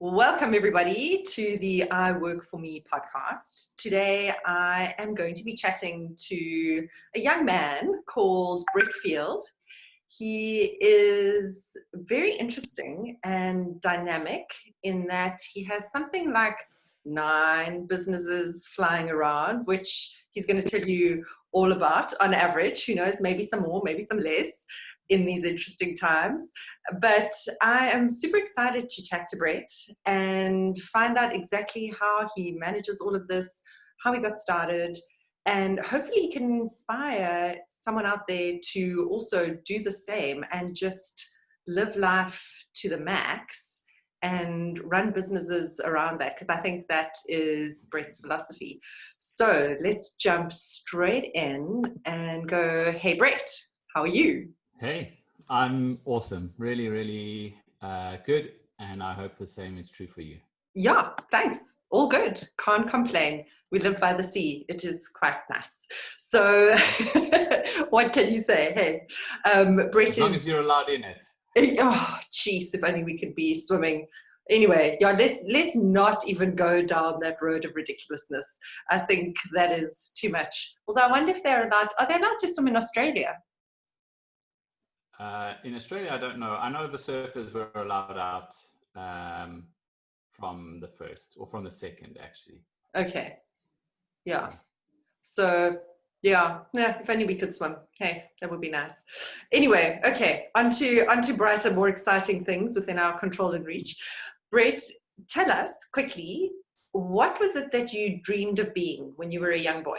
Welcome, everybody, to the I Work For Me podcast. Today, I am going to be chatting to a young man called Brett Field. He is very interesting and dynamic in that he has something like 9 businesses flying around, which he's going to tell you all about on average. Who knows, maybe some more, maybe some less in these interesting times. But I am super excited to chat to Brett and find out exactly how he manages all of this, how he got started, and hopefully he can inspire someone out there to also do the same and just live life to the max and run businesses around that, because I think that is Brett's philosophy. So let's jump straight in and go, hey Brett, how are you? Hey, I'm awesome. Really, really good. And I hope the same is true for you. Yeah, thanks. All good. Can't complain. We live by the sea. It is quite nice. So what can you say? Hey, Brett As long is, as you're allowed in it. oh, geez, if only we could be swimming. Anyway, yeah, let's not even go down that road of ridiculousness. I think that is too much. Although I wonder if are they allowed to swim in Australia? In Australia, I don't know. I know the surfers were allowed out from the first or from the second, actually. Okay. Yeah. So yeah, if only we could swim. Hey, that would be nice. Anyway, okay, onto brighter, more exciting things within our control and reach. Brett, tell us quickly, what was it that you dreamed of being when you were a young boy?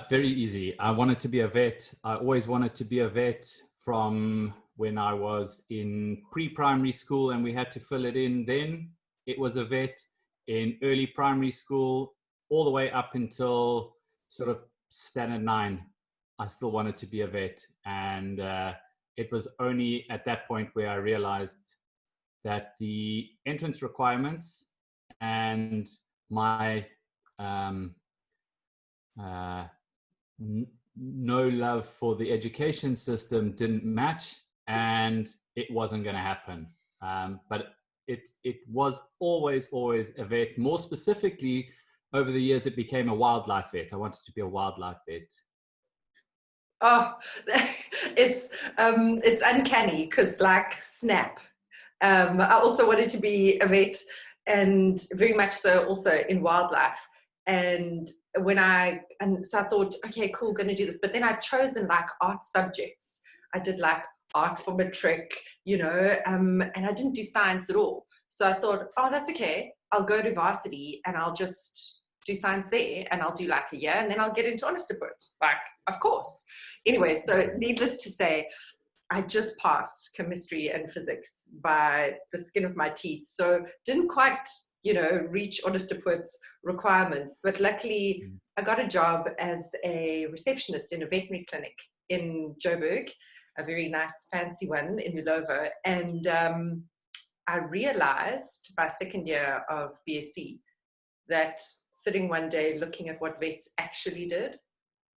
Very easy. I wanted to be a vet. I always wanted to be a vet from when I was in pre-primary school and we had to fill it in then. It was a vet. In early primary school, all the way up until sort of standard 9, I still wanted to be a vet. And it was only at that point where I realized that the entrance requirements and my no love for the education system didn't match, and it wasn't going to happen. But it was always a vet. More specifically, over the years, it became a wildlife vet. I wanted to be a wildlife vet. Oh, it's uncanny because like snap. I also wanted to be a vet, and very much so also in wildlife. And so I thought, okay, cool, going to do this. But then I'd chosen like art subjects. I did like art for matric, and I didn't do science at all. So I thought, oh, that's okay. I'll go to varsity and I'll just do science there, and I'll do like a year, and then I'll get into Onderstepoort. Like, of course. Anyway, so needless to say, I just passed chemistry and physics by the skin of my teeth. So didn't quite, reach Onderstepoort's requirements. But luckily, I got a job as a receptionist in a veterinary clinic in Joburg, a very nice, fancy one in Ulova. And I realized by second year of BSc that sitting one day looking at what vets actually did,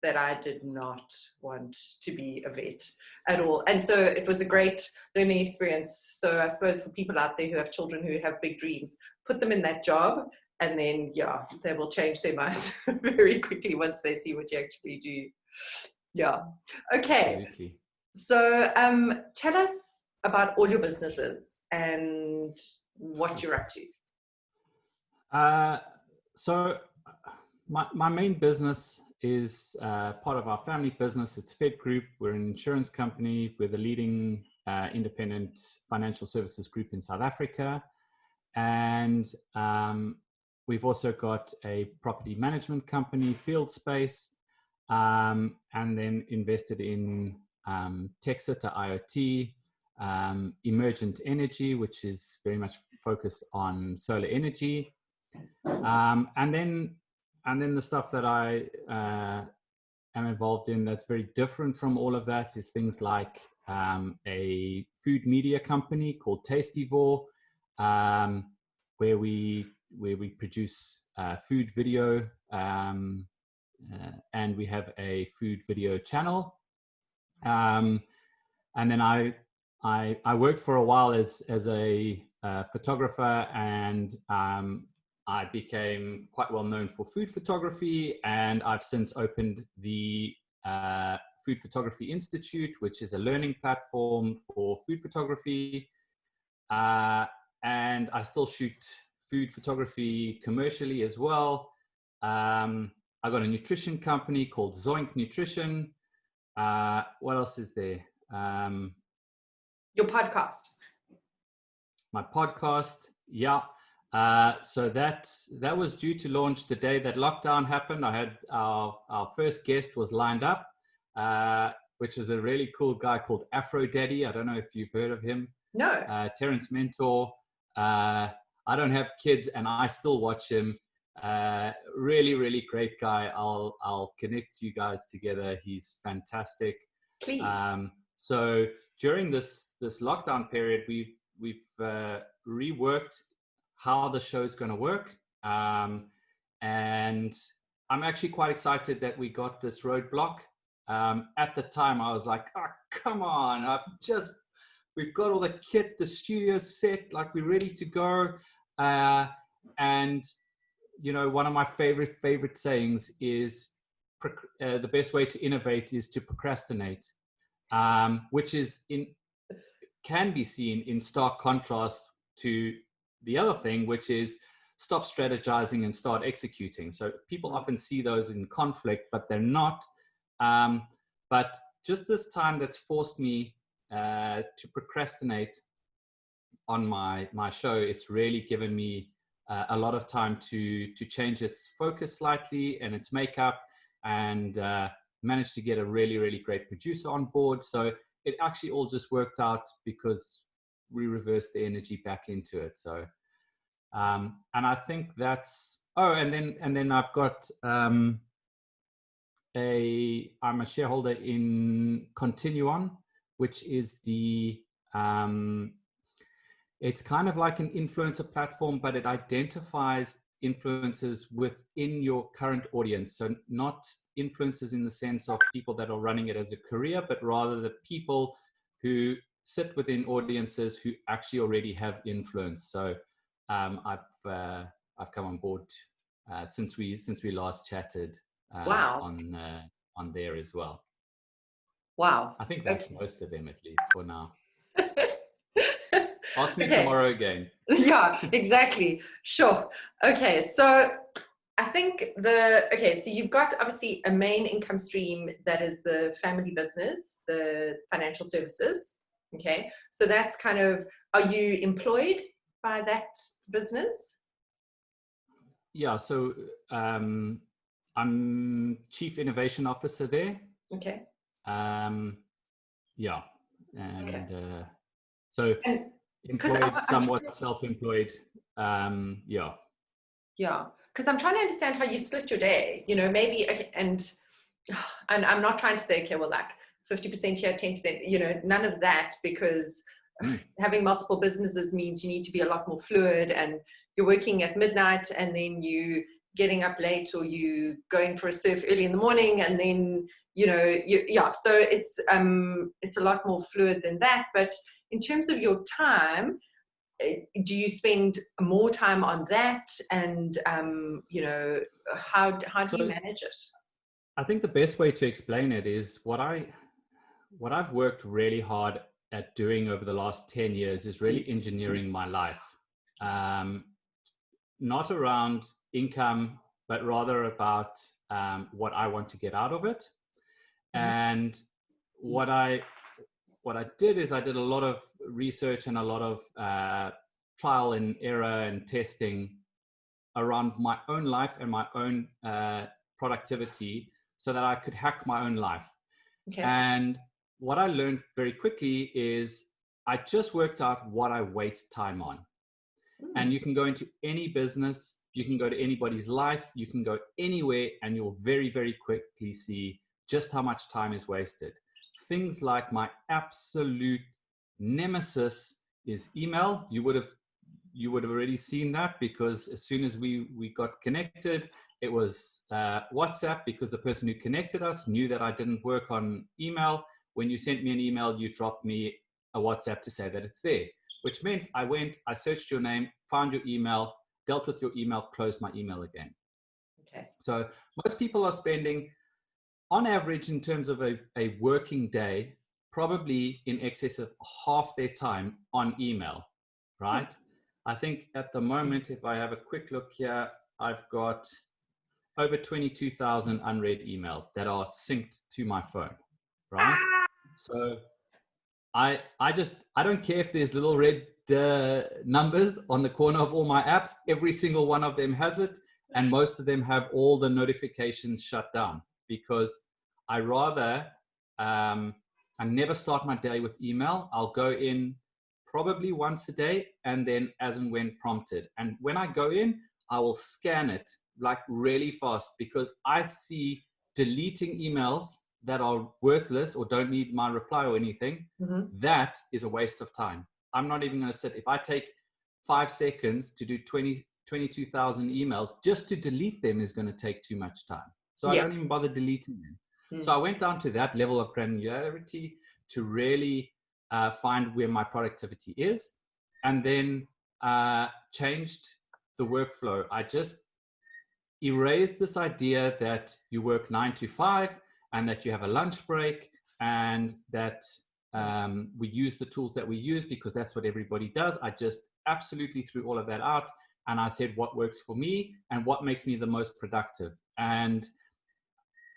that I did not want to be a vet at all. And so it was a great learning experience. So I suppose for people out there who have children who have big dreams, put them in that job, and then, yeah, they will change their mind very quickly once they see what you actually do. Yeah. Okay. Absolutely. So tell us about all your businesses and what you're up to. So my main business is part of our family business. It's Fed Group. We're an insurance company. We're the leading independent financial services group in South Africa. And we've also got a property management company, Field Space, and then invested in Texita IoT, Emergent Energy, which is very much focused on solar energy. And then the stuff that I am involved in that's very different from all of that is things like a food media company called Tastyvore, where we produce food video, and we have a food video channel. And then I I worked for a while as a photographer, and I became quite well known for food photography. And I've since opened the Food Photography Institute, which is a learning platform for food photography. And I still shoot food photography commercially as well. I got a nutrition company called Zoink Nutrition. What else is there? Your podcast. My podcast, yeah. So that was due to launch the day that lockdown happened. I had our first guest was lined up, which is a really cool guy called Afro Daddy. I don't know if you've heard of him. No. Terrence Mentor. I don't have kids, and I still watch him. Really, really great guy. I'll connect you guys together. He's fantastic. Please. So during this lockdown period, we've reworked how the show is going to work, and I'm actually quite excited that we got this roadblock. At the time, I was like, "Oh, come on! We've got all the kit, the studio's set, like we're ready to go." And you know, one of my favorite sayings is, "The best way to innovate is to procrastinate," which can be seen in stark contrast to the other thing, which is stop strategizing and start executing. So people often see those in conflict, but they're not. But just this time, that's forced me to procrastinate on my show. It's really given me a lot of time to change its focus slightly and its makeup, and managed to get a really, really great producer on board. So it actually all just worked out because we reversed the energy back into it. So, and I think that's, and then I've got, I'm a shareholder in Continuon, which is it's kind of like an influencer platform, but it identifies influencers within your current audience. So not influencers in the sense of people that are running it as a career, but rather the people who sit within audiences who actually already have influence. So I've come on board since we last chatted Wow. on there as well. Wow. I think that's most of them, at least for now. Ask me Okay. tomorrow again. Yeah, exactly. Sure. Okay. So I think so you've got obviously a main income stream that is the family business, the financial services. Okay. So that's kind of, are you employed by that business? Yeah. So I'm Chief Innovation Officer there. Okay. Yeah. And Okay. so And employed, somewhat self-employed. Yeah. Yeah. Because I'm trying to understand how you split your day, you know, maybe, okay, and I'm not trying to say, okay, well, like 50% here, 10%, you know, none of that, because having multiple businesses means you need to be a lot more fluid, and you're working at midnight and then you getting up late, or you going for a surf early in the morning, and then, you know, so it's a lot more fluid than that. But in terms of your time, do you spend more time on that? And, you know, how do you manage it? I think the best way to explain it is what I've worked really hard at doing over the last 10 years is really engineering my life. Not around income, but rather about what I want to get out of it. And what I did is I did a lot of research and a lot of trial and error and testing around my own life and my own productivity, so that I could hack my own life. Okay. And what I learned very quickly is I just worked out what I waste time on. And you can go into any business, you can go to anybody's life, you can go anywhere, and you'll very, very quickly see just how much time is wasted. Things like my absolute nemesis is email. You would have already seen that, because as soon as we got connected, it was WhatsApp, because the person who connected us knew that I didn't work on email. When you sent me an email, you dropped me a WhatsApp to say that it's there, which meant I searched your name, found your email, dealt with your email, closed my email again. Okay. So most people are spending, on average, in terms of a working day, probably in excess of half their time on email, right? I think at the moment, if I have a quick look here, I've got over 22,000 unread emails that are synced to my phone, right? So I don't care if there's little red numbers on the corner of all my apps. Every single one of them has it, and most of them have all the notifications shut down, because I rather I never start my day with email. I'll go in probably once a day, and then as and when prompted. And when I go in, I will scan it like really fast, because I see deleting emails that are worthless or don't need my reply or anything. That is a waste of time. I'm not even going to sit. If I take 5 seconds to do 22,000 emails, just to delete them is going to take too much time. So I don't even bother deleting them. So I went down to that level of granularity to really find where my productivity is, and then changed the workflow. I just erased this idea that you work 9 to 5 and that you have a lunch break, and that we use the tools that we use because that's what everybody does. I just absolutely threw all of that out, and I said what works for me and what makes me the most productive. And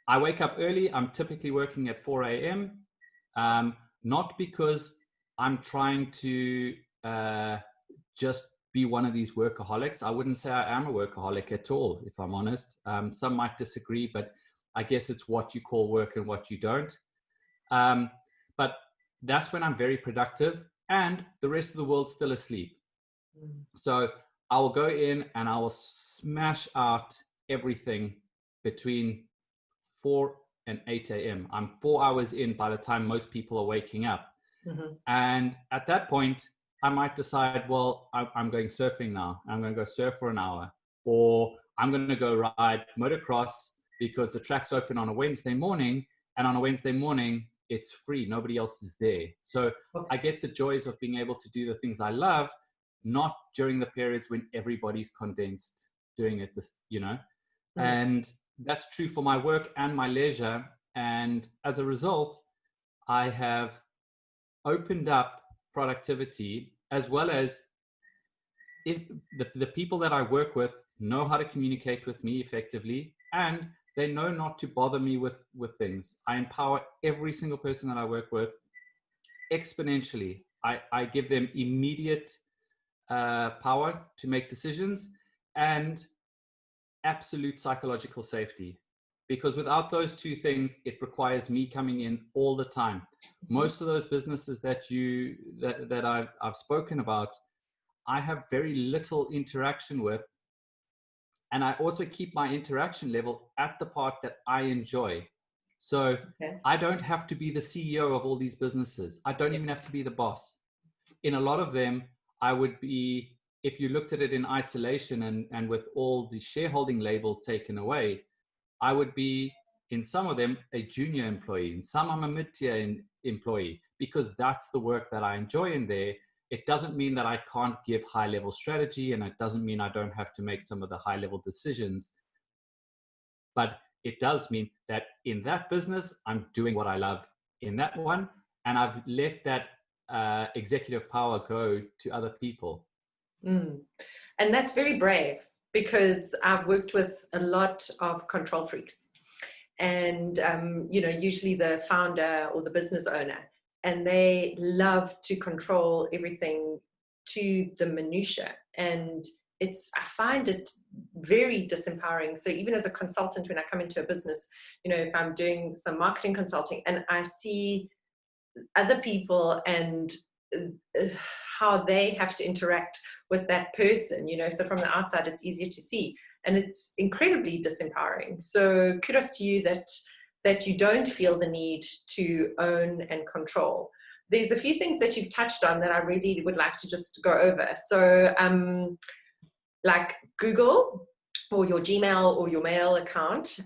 I wake up early. I'm typically working at 4 a.m. Not because I'm trying to just be one of these workaholics. I wouldn't say I am a workaholic at all, if I'm honest. Some might disagree, but I guess it's what you call work and what you don't. But that's when I'm very productive, and the rest of the world's still asleep. So I will go in and I will smash out everything between 4 and 8 a.m. I'm 4 hours in by the time most people are waking up. And at that point, I might decide, well, I'm going surfing now. I'm going to go surf for an hour, or I'm going to go ride motocross because the track's open on a Wednesday morning, and on a Wednesday morning, it's free. Nobody else is there. So I get the joys of being able to do the things I love, not during the periods when everybody's condensed doing it, and that's true for my work and my leisure. And as a result, I have opened up productivity, as well as if the people that I work with know how to communicate with me effectively, and they know not to bother me with things. I empower every single person that I work with exponentially. I give them immediate power to make decisions and absolute psychological safety, because without those two things, it requires me coming in all the time. Most of those businesses that I've spoken about, I have very little interaction with, and I also keep my interaction level at the part that I enjoy. So I don't have to be the CEO of all these businesses. I don't even have to be the boss. In a lot of them, I would be, if you looked at it in isolation and with all the shareholding labels taken away, I would be, in some of them, a junior employee. In some, I'm a mid-tier employee, because that's the work that I enjoy in there. It doesn't mean that I can't give high-level strategy, and it doesn't mean I don't have to make some of the high-level decisions. But it does mean that in that business, I'm doing what I love in that one, and I've let that executive power go to other people. And that's very brave, because I've worked with a lot of control freaks, and usually the founder or the business owner, and they love to control everything to the minutia, and I find it very disempowering. So even as a consultant, when I come into a business, if I'm doing some marketing consulting and I see other people and how they have to interact with that person, so from the outside it's easier to see, and it's incredibly disempowering. So kudos to you that you don't feel the need to own and control. There's a few things that you've touched on that I really would like to just go over. So like Google or your Gmail or your mail account,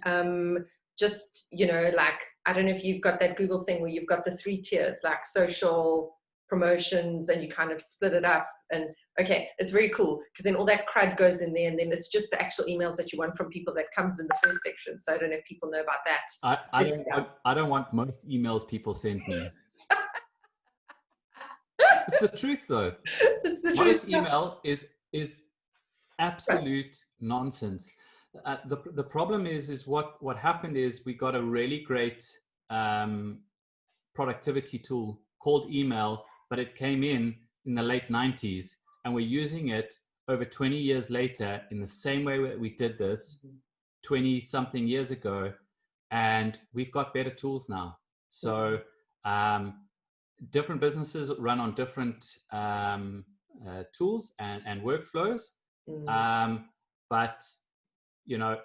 just, like, I don't know if you've got that Google thing where you've got the 3 tiers, like social, promotions, and you kind of split it up. And okay, it's very cool, because then all that crud goes in there, and then it's just the actual emails that you want from people that comes in the first section. So I don't know if people know about that. I don't want most emails people send me. It's the truth, though. It's the Most truth. email is absolute nonsense. The problem is what happened is we got a really great productivity tool called email, but it came in the late 90s, and we're using it over 20 years later in the same way that we did this 20 something years ago, and we've got better tools now. So different businesses run on different tools and workflows. But you know,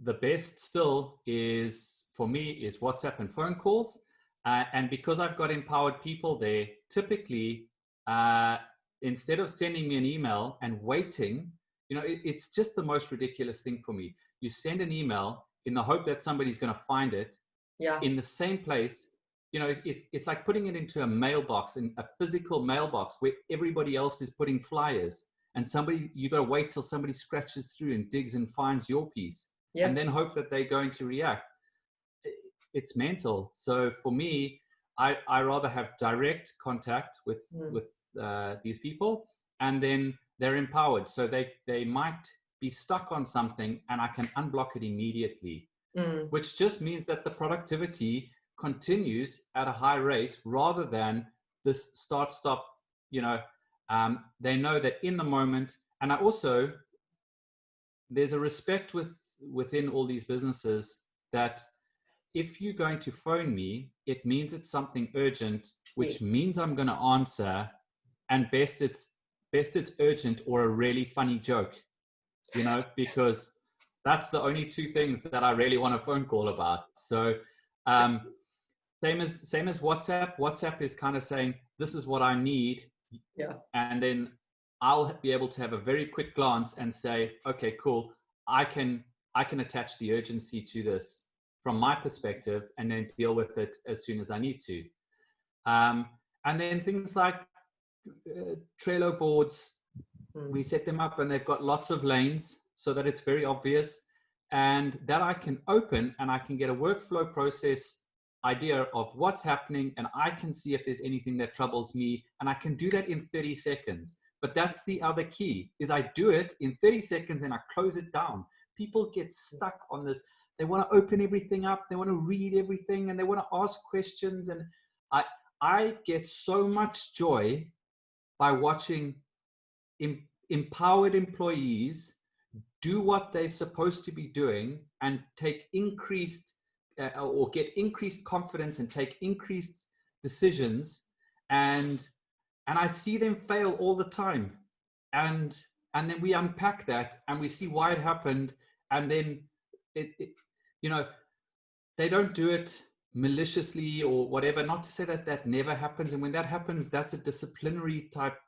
the best still is, for me, is WhatsApp and phone calls. And because I've got empowered people there, typically, instead of sending me an email and waiting, you know, it's just the most ridiculous thing for me. You send an email in the hope that somebody's going to find it in the same place. You know, it's like putting it into a mailbox, in a physical mailbox where everybody else is putting flyers. And you got to wait till somebody scratches through and digs and finds your piece, and then hope that they're going to react. It's mental. So for me, I rather have direct contact with these people, and then they're empowered. So they might be stuck on something, and I can unblock it immediately, which just means that the productivity continues at a high rate rather than this start-stop, you know. They know that in the moment, and there's a respect within all these businesses that if you're going to phone me, it means it's something urgent, which means I'm going to answer, and best it's urgent or a really funny joke, you know, because that's the only two things that I really want a phone call about. So same as WhatsApp. WhatsApp is kind of saying, this is what I need. And then I'll be able to have a very quick glance and say, okay, cool. I can attach the urgency to this from my perspective, and then deal with it as soon as I need to. And then things like Trello boards, we set them up and they've got lots of lanes so that it's very obvious, and that I can open and I can get a workflow process idea of what's happening, and I can see if there's anything that troubles me, and I can do that in 30 seconds. But that's the other key, is I do it in 30 seconds and I close it down. People get stuck on this. They want to open everything up. They want to read everything, and they want to ask questions. And I get so much joy by watching empowered employees do what they're supposed to be doing and take increased or get increased confidence and take increased decisions, and I see them fail all the time, and then we unpack that and we see why it happened, and then it you know, they don't do it maliciously or whatever. Not to say that that never happens, and when that happens, that's a disciplinary type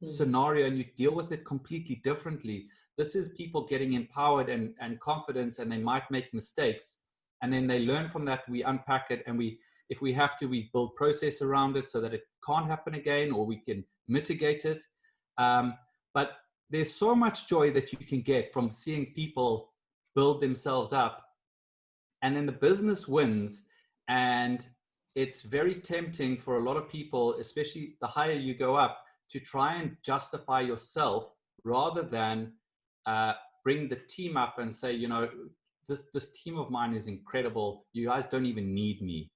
scenario, and you deal with it completely differently. This is people getting empowered and confidence, and they might make mistakes, and then they learn from that. We unpack it, and if we have to, we build process around it so that it can't happen again, or we can mitigate it. But there's so much joy that you can get from seeing people build themselves up, and then the business wins. And it's very tempting for a lot of people, especially the higher you go up, to try and justify yourself rather than bring the team up and say, you know, this team of mine is incredible. You guys don't even need me.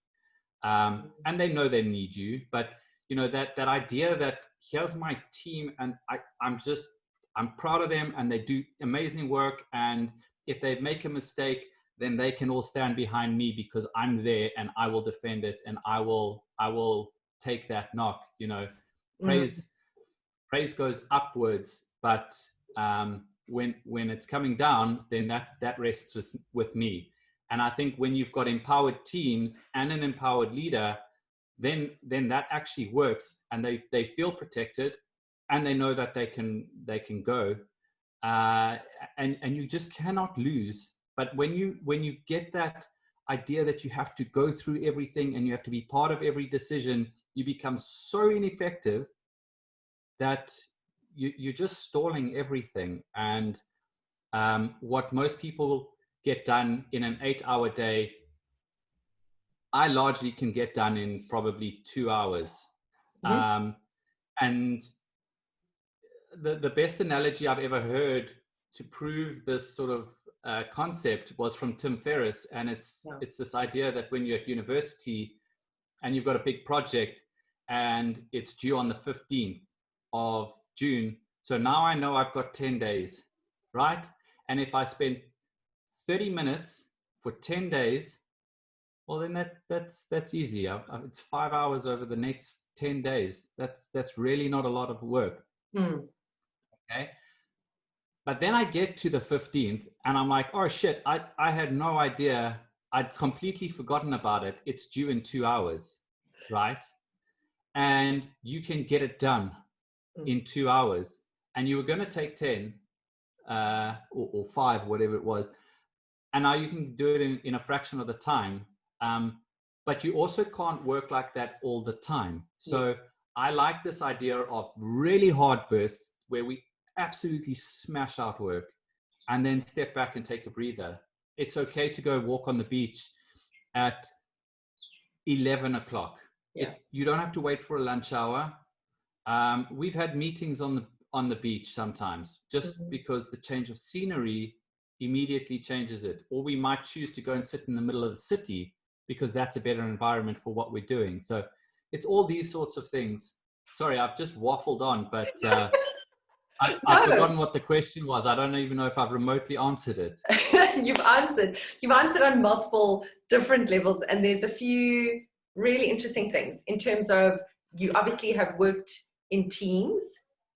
And they know they need you, but you know, that idea that here's my team, and I'm proud of them, and they do amazing work. And if they make a mistake, then they can all stand behind me because I'm there, and I will defend it, and I will take that knock. You know, praise goes upwards, but when it's coming down, then that rests with me. And I think when you've got empowered teams and an empowered leader, then that actually works, and they feel protected, and they know that they can go, and you just cannot lose. But when you get that idea that you have to go through everything and you have to be part of every decision, you become so ineffective that you're just stalling everything. And what most people get done in an 8-hour day, I largely can get done in probably 2 hours. Mm-hmm. And the best analogy I've ever heard to prove this sort of concept was from Tim Ferriss. And it's this idea that when you're at university and you've got a big project and it's due on the 15th of June. So now I know I've got 10 days, right? And if I spend 30 minutes for 10 days, well, then that's easy. It's 5 hours over the next 10 days. That's really not a lot of work. Mm. Okay. But then I get to the 15th and I'm like, oh shit, I had no idea. I'd completely forgotten about it. It's due in 2 hours, right? And you can get it done in 2 hours. And you were going to take 10 or 5, whatever it was. And now you can do it in a fraction of the time. But you also can't work like that all the time. So I like this idea of really hard bursts where we absolutely smash out work and then step back and take a breather. It's okay to go walk on the beach at 11 o'clock. You don't have to wait for a lunch hour. We've had meetings on the beach sometimes just because the change of scenery immediately changes it. Or we might choose to go and sit in the middle of the city because that's a better environment for what we're doing. So it's all these sorts of things. Sorry, I've just waffled on, but I've forgotten what the question was. I don't even know if I've remotely answered it. You've answered on multiple different levels, and there's a few really interesting things in terms of you obviously have worked in teams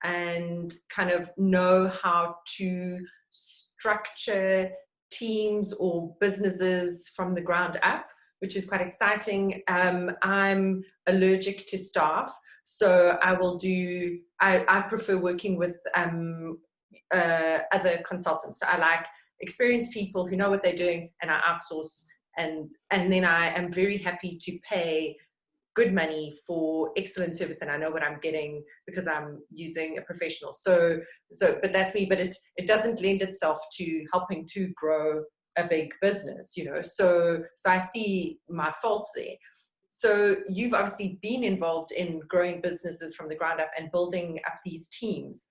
and kind of know how to structure teams or businesses from the ground up, which is quite exciting. I'm allergic to staff, so I prefer working with other consultants. So I like experienced people who know what they're doing, and I outsource, and then I am very happy to pay good money for excellent service, and I know what I'm getting because I'm using a professional. But that's me. But it doesn't lend itself to helping to grow a big business, So I see my fault there. So you've obviously been involved in growing businesses from the ground up and building up these teams.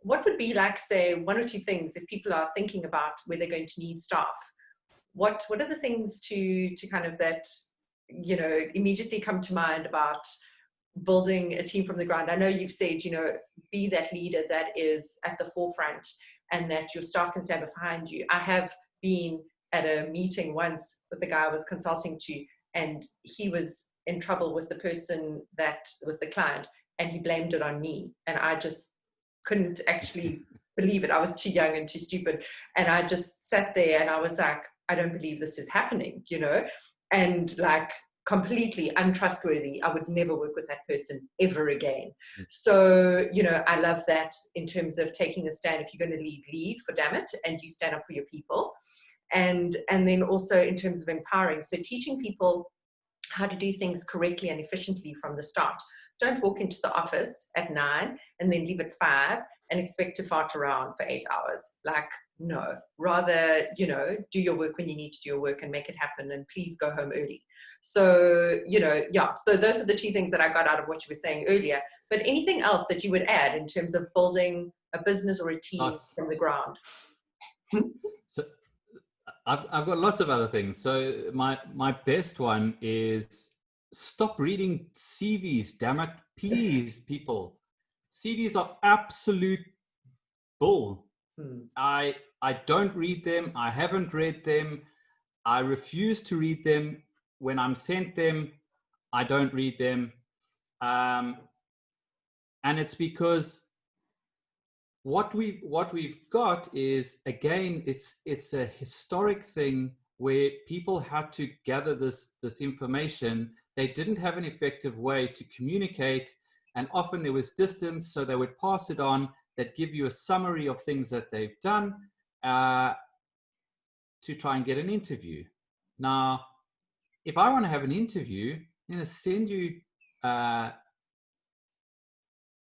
What would be like, say, 1 or 2 things if people are thinking about where they're going to need staff? What are the things to kind of that immediately come to mind about building a team from the ground? I know you've said, be that leader that is at the forefront and that your staff can stand behind you. I have been at a meeting once with the guy I was consulting to, and he was in trouble with the person that was the client, and he blamed it on me. And I just couldn't actually believe it. I was too young and too stupid. And I just sat there and I was like, I don't believe this is happening, and like completely untrustworthy. I would never work with that person ever again. So, I love that in terms of taking a stand. If you're going to lead, for damn it, and you stand up for your people. And then also in terms of empowering. So teaching people how to do things correctly and efficiently from the start. Don't walk into the office at 9 and then leave at 5 and expect to fart around for 8 hours. Like, no, rather, do your work when you need to do your work and make it happen, and please go home early. So, so those are the 2 things that I got out of what you were saying earlier. But anything else that you would add in terms of building a business or a team from the ground? So I've got lots of other things. So my best one is stop reading CVs, damn it. Please, people. CVs are absolute bull. I don't read them. I haven't read them. I refuse to read them. When I'm sent them, I don't read them. And it's because what we've got is, again, it's a historic thing where people had to gather this information. They didn't have an effective way to communicate, and often there was distance, so they would pass it on, that give you a summary of things that they've done to try and get an interview. Now, if I want to have an interview, I'm going to send you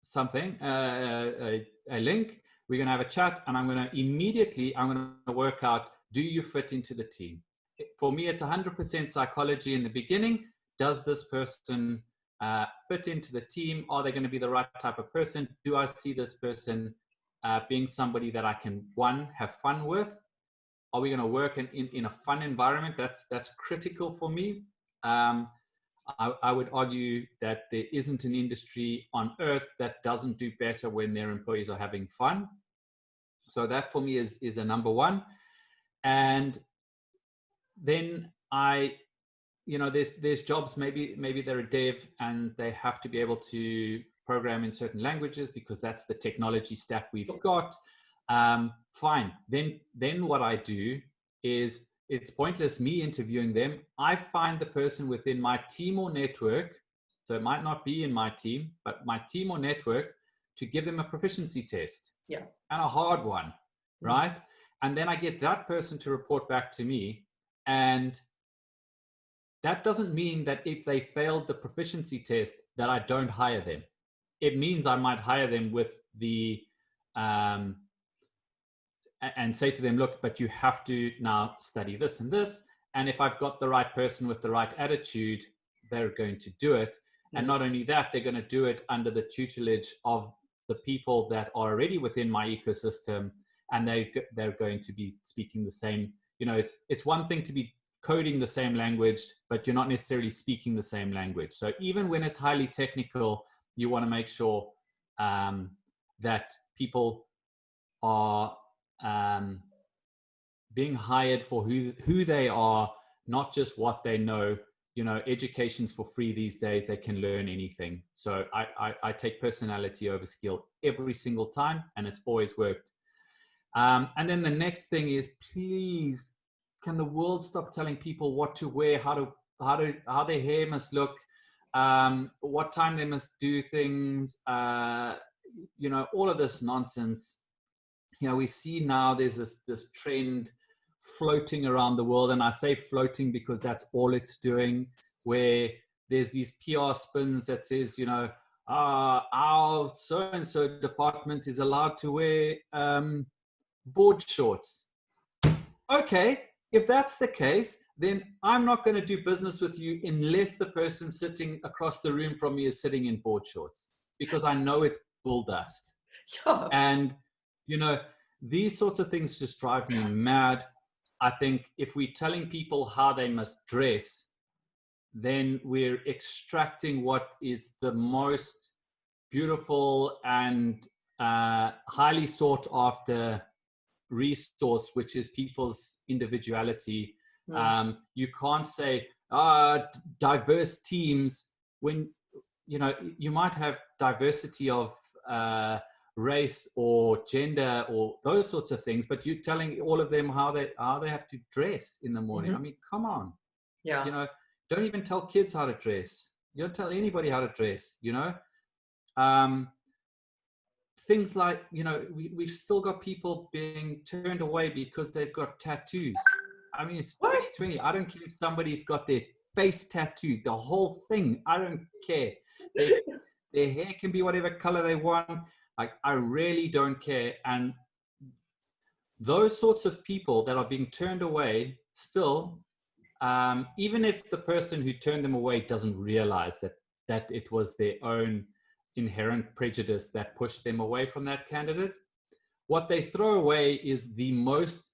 something, a link. We're going to have a chat, and I'm going to work out, do you fit into the team? For me, it's 100% psychology in the beginning. Does this person fit into the team? Are they going to be the right type of person? Do I see this person being somebody that I can, one, have fun with? Are we going to work in a fun environment? That's critical for me. I would argue that there isn't an industry on earth that doesn't do better when their employees are having fun. So that for me is a number one. And then there's jobs, maybe they're a dev and they have to be able to program in certain languages because that's the technology stack we've got. Fine. Then what I do is, it's pointless me interviewing them. I find the person within my team or network, so it might not be in my team, but my team or network, to give them a proficiency test. Yeah. And a hard one, right? And then I get that person to report back to me. And that doesn't mean that if they failed the proficiency test that I don't hire them. It means I might hire them with the and say to them, look, but you have to now study this and this. And if I've got the right person with the right attitude, they're going to do it. And not only that, they're going to do it under the tutelage of the people that are already within my ecosystem. And they're going to be speaking the same, it's one thing to be coding the same language, but you're not necessarily speaking the same language. So even when it's highly technical, you want to make sure that people are being hired for who they are, not just what they know. Education's for free these days. They can learn anything. So I take personality over skill every single time, and it's always worked. And then the next thing is, please, can the world stop telling people what to wear, how their hair must look, what time they must do things, all of this nonsense. We see now there's this trend floating around the world, and I say floating because that's all it's doing, where there's these PR spins that says, our so-and-so department is allowed to wear board shorts. Okay, if that's the case, then I'm not going to do business with you unless the person sitting across the room from me is sitting in board shorts, because I know it's bull dust. Yeah. And these sorts of things just drive me mad. I think if we're telling people how they must dress, then we're extracting what is the most beautiful and highly sought after resource, which is people's individuality. You can't say diverse teams when you might have diversity of race or gender or those sorts of things, but you're telling all of them how they have to dress in the morning. I mean, come on. Yeah. Don't even tell kids how to dress. You don't tell anybody how to dress. Things like, we've still got people being turned away because they've got tattoos. I mean, it's 2020. I don't care if somebody's got their face tattooed, the whole thing. I don't care. Their hair can be whatever color they want. Like, I really don't care. And those sorts of people that are being turned away still, even if the person who turned them away doesn't realize that it was their own inherent prejudice that pushed them away from that candidate, what they throw away is the most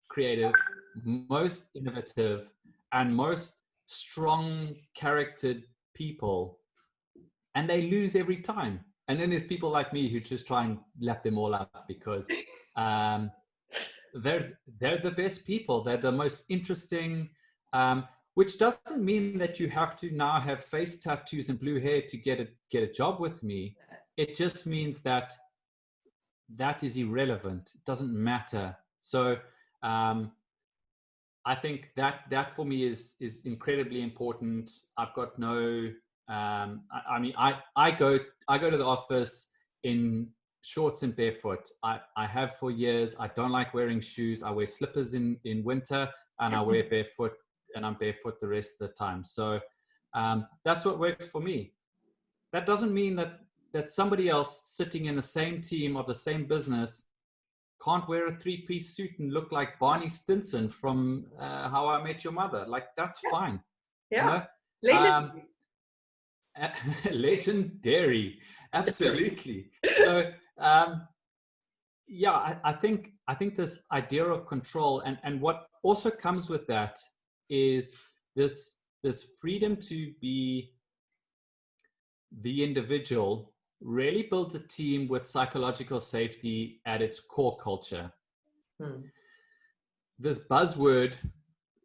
creative, most innovative, and most strong charactered people, and they lose every time. And then there's people like me who just try and lap them all up because they're the best people. They're the most interesting, which doesn't mean that you have to now have face tattoos and blue hair to get a job with me. It just means that is irrelevant. It doesn't matter. So I think that for me is incredibly important. I've got no. I mean, I go to the office in shorts and barefoot. I have for years. I don't like wearing shoes. I wear slippers in winter, and I wear barefoot and I'm barefoot the rest of the time. So that's what works for me. That doesn't mean that somebody else sitting in the same team of the same business can't wear a 3-piece suit and look like Barney Stinson from How I Met Your Mother. Like, that's fine. Yeah. You know? Legendary. Absolutely. So, yeah, I think this idea of control and what also comes with that is this freedom to be the individual really builds a team with psychological safety at its core culture. This buzzword,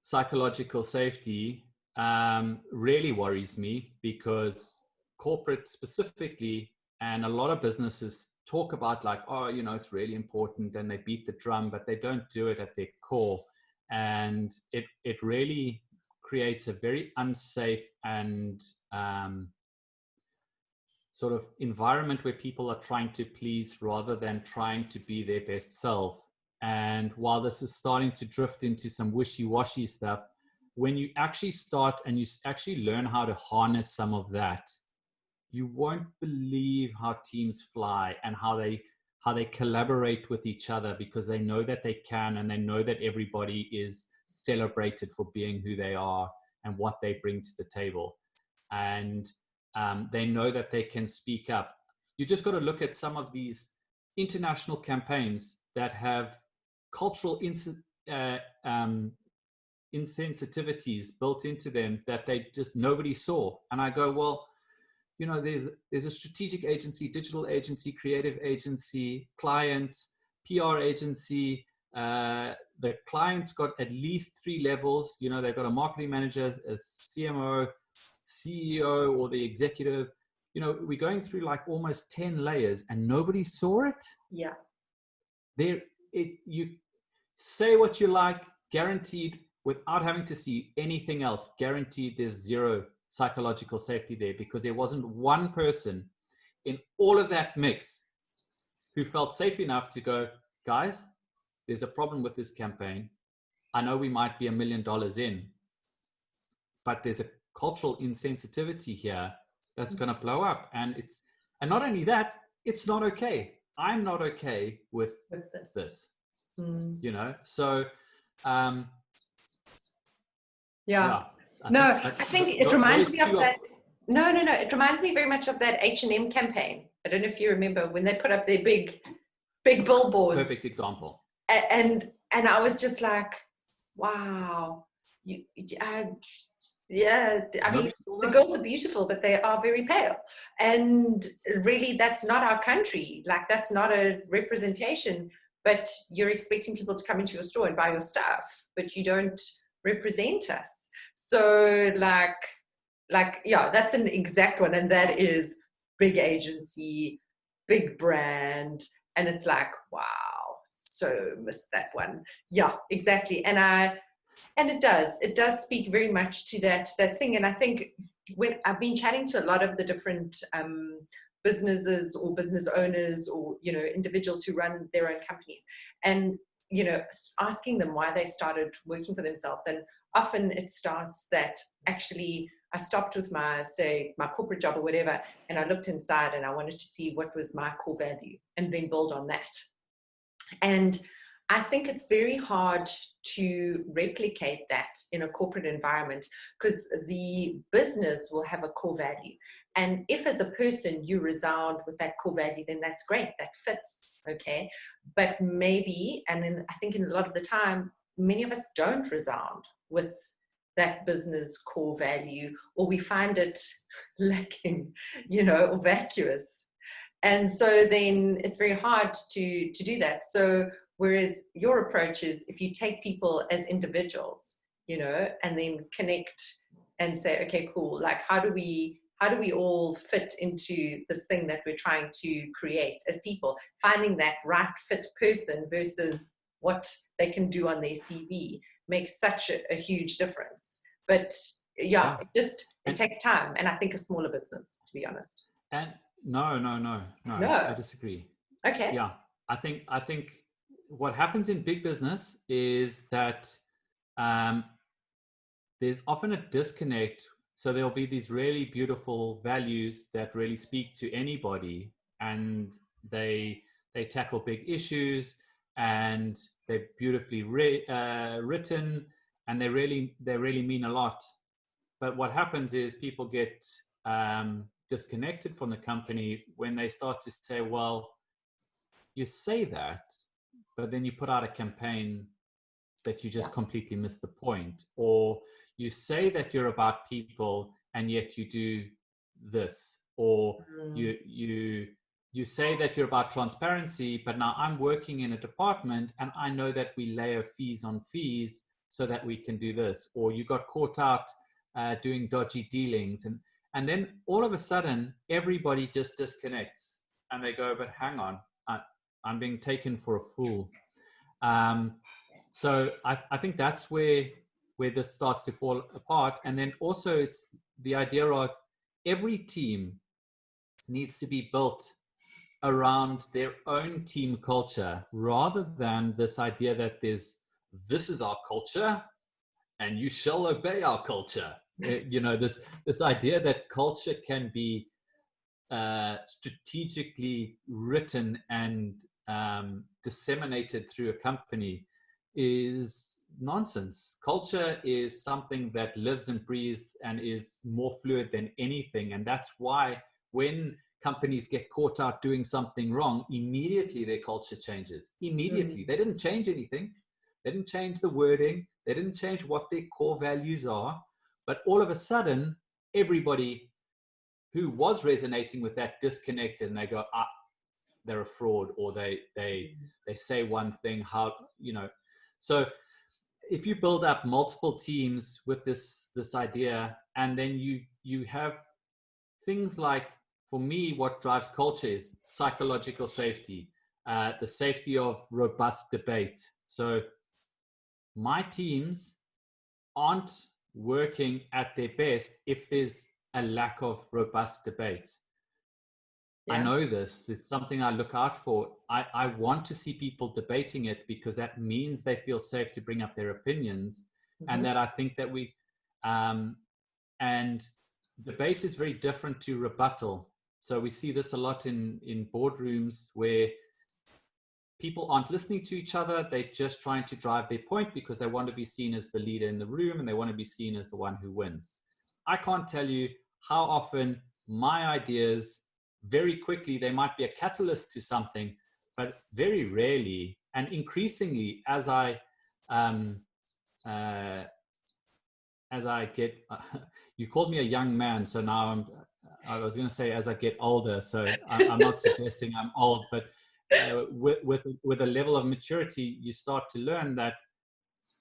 psychological safety, really worries me, because corporate specifically and a lot of businesses talk about like, oh, you know, it's really important, and they beat the drum, but they don't do it at their core. And it really creates a very unsafe and sort of environment where people are trying to please rather than trying to be their best self. And while this is starting to drift into some wishy-washy stuff, when you actually start and you actually learn how to harness some of that, you won't believe how teams fly and how they collaborate with each other, because they know that they can, and they know that everybody is celebrated for being who they are and what they bring to the table. And they know that they can speak up. You just got to look at some of these international campaigns that have cultural insensitivities built into them that they just nobody saw. And I go, well, you know, there's a strategic agency, digital agency, creative agency, client, PR agency. The client's got at least 3 levels. You know, they've got a marketing manager, a CMO, CEO, or the executive. You know, we're going through like almost 10 layers, and nobody saw it. Yeah. You say what you like, guaranteed, without having to see anything else, guaranteed there's zero psychological safety there, because there wasn't one person in all of that mix who felt safe enough to go, guys, there's a problem with this campaign. I know we might be $1 million in, but there's a cultural insensitivity here that's going to blow up. And not only that, it's not okay. I'm not okay with this. You know, so yeah. I think it reminds me of that. No. It reminds me very much of that H&M campaign. I don't know if you remember when they put up their big billboards. Perfect example. And I was just like, wow. Yeah, I mean, the girls are beautiful, but they are very pale. And really, that's not our country. Like, that's not a representation. But you're expecting people to come into your store and buy your stuff, but you don't represent us. So like, yeah, that's an exact one. And that is big agency, big brand. And it's like, wow, so missed that one. Yeah, exactly. And it does speak very much to that thing. And I think when I've been chatting to a lot of the different businesses or business owners, or, you know, individuals who run their own companies, and, you know, asking them why they started working for themselves. And often it starts that actually I stopped with my corporate job or whatever, and I looked inside and I wanted to see what was my core value and then build on that. And I think it's very hard to replicate that in a corporate environment, because the business will have a core value. And if as a person you resound with that core value, then that's great, that fits, okay? But maybe, and then I think in a lot of the time, many of us don't resound with that business core value, or we find it lacking, you know, or vacuous. And so then it's very hard to do that. So whereas your approach is, if you take people as individuals, you know, and then connect and say, okay, cool, like how do we all fit into this thing that we're trying to create as people, finding that right fit person versus what they can do on their CV makes such a huge difference. But yeah, it takes time. And I think a smaller business, to be honest. And no, I disagree. Okay. Yeah, I think what happens in big business is that there's often a disconnect. So there'll be these really beautiful values that really speak to anybody, and they tackle big issues, and they're beautifully written, and they really mean a lot. But what happens is people get disconnected from the company when they start to say, well, you say that, but then you put out a campaign that you just completely miss the point. Or you say that you're about people and yet you do this. Or you say that you're about transparency, but now I'm working in a department and I know that we layer fees on fees so that we can do this. Or you got caught out doing dodgy dealings. And then all of a sudden, everybody just disconnects and they go, but hang on, I'm being taken for a fool. So I think that's where this starts to fall apart. And then also it's the idea of every team needs to be built around their own team culture, rather than this idea that this is our culture and you shall obey our culture. This idea that culture can be strategically written and disseminated through a company is nonsense. Culture is something that lives and breathes and is more fluid than anything. And that's why when companies get caught out doing something wrong, immediately their culture changes. Immediately. They didn't change anything. They didn't change the wording. They didn't change what their core values are. But all of a sudden, everybody who was resonating with that disconnected, and they go, they're a fraud, or they say one thing, so if you build up multiple teams with this idea, and then you have things like, for me, what drives culture is psychological safety, the safety of robust debate. So my teams aren't working at their best if there's a lack of robust debate. I know this. It's something I look out for. I want to see people debating it, because that means they feel safe to bring up their opinions. And that I think that and debate is very different to rebuttal. So we see this a lot in boardrooms where people aren't listening to each other. They're just trying to drive their point because they want to be seen as the leader in the room, and they want to be seen as the one who wins. I can't tell you how often my ideas, very quickly, they might be a catalyst to something, but very rarely and increasingly as I get, you called me a young man, so now I was going to say as I get older, so I'm not suggesting I'm old, but with a level of maturity, you start to learn that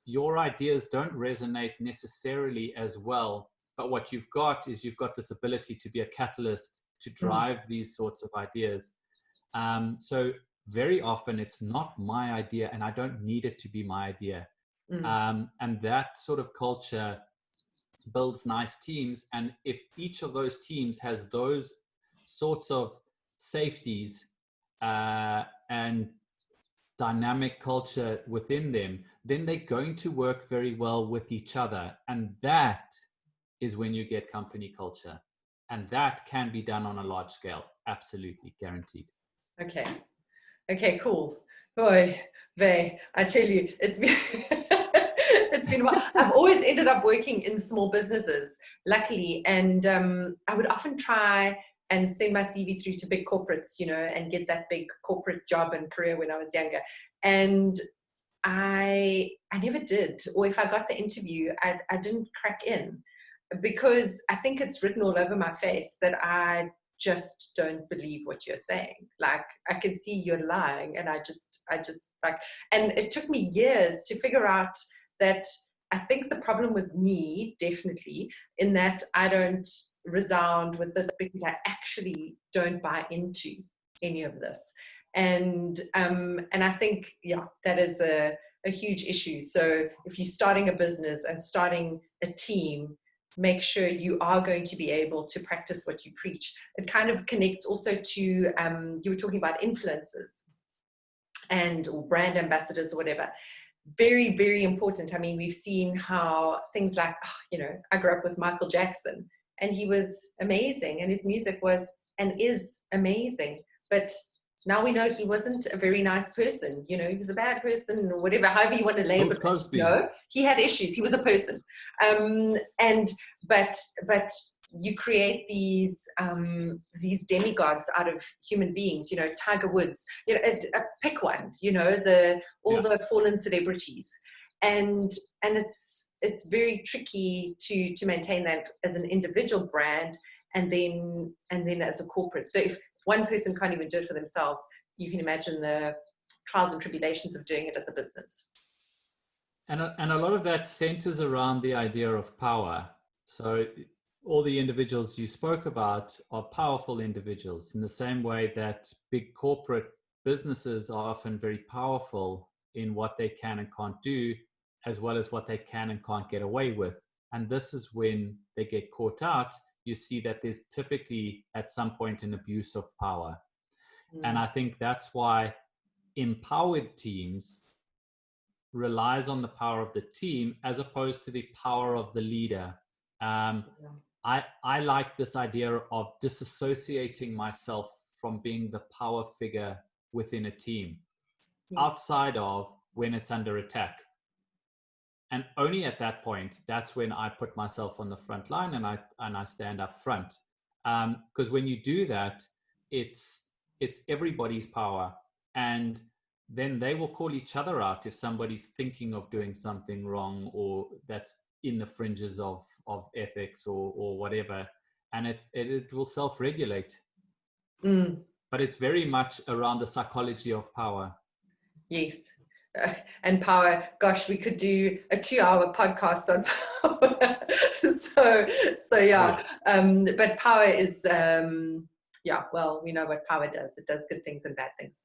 your ideas don't resonate necessarily as well, but what you've got is this ability to be a catalyst to drive these sorts of ideas. So very often it's not my idea, and I don't need it to be my idea. And that sort of culture builds nice teams. And if each of those teams has those sorts of safeties and dynamic culture within them, then they're going to work very well with each other. And that is when you get company culture. And that can be done on a large scale. Absolutely guaranteed. Okay, cool. Boy, Vey, I tell you, it's been it's been a while. I've always ended up working in small businesses, luckily, and I would often try and send my CV through to big corporates, and get that big corporate job and career when I was younger. And I never did, or if I got the interview, I didn't crack in, because I think it's written all over my face that I just don't believe what you're saying. Like, I can see you're lying, and I just like, and it took me years to figure out that I think the problem with me, definitely, in that I don't resound with this because I actually don't buy into any of this. And I think, that is a huge issue. So if you're starting a business and starting a team, make sure you are going to be able to practice what you preach. It kind of connects also to, you were talking about influencers or brand ambassadors or whatever. very, very important. I mean, we've seen how things like, I grew up with Michael Jackson, and he was amazing, and his music was and is amazing. But now we know he wasn't a very nice person. He was a bad person, or whatever, however you want to label Bill Cosby. it. No, he had issues. He was a person. But you create these demigods out of human beings. Tiger Woods. Pick one. The fallen celebrities, and it's very tricky to maintain that as an individual brand, and then as a corporate. So if one person can't even do it for themselves, you can imagine the trials and tribulations of doing it as a business. And a lot of that centers around the idea of power. So all the individuals you spoke about are powerful individuals, in the same way that big corporate businesses are often very powerful in what they can and can't do, as well as what they can and can't get away with. And this is when they get caught out. You see that there's typically at some point an abuse of power. And I think that's why empowered teams relies on the power of the team as opposed to the power of the leader. I like this idea of disassociating myself from being the power figure within a team, outside of when it's under attack. And only at that point, that's when I put myself on the front line and I stand up front. Because when you do that, it's everybody's power. And then they will call each other out if somebody's thinking of doing something wrong, or that's in the fringes of ethics or whatever. And it will self-regulate. But it's very much around the psychology of power. Yes. And power, gosh, we could do a 2-hour podcast on power. so yeah. But power is, well, we know what power does. It does good things and bad things.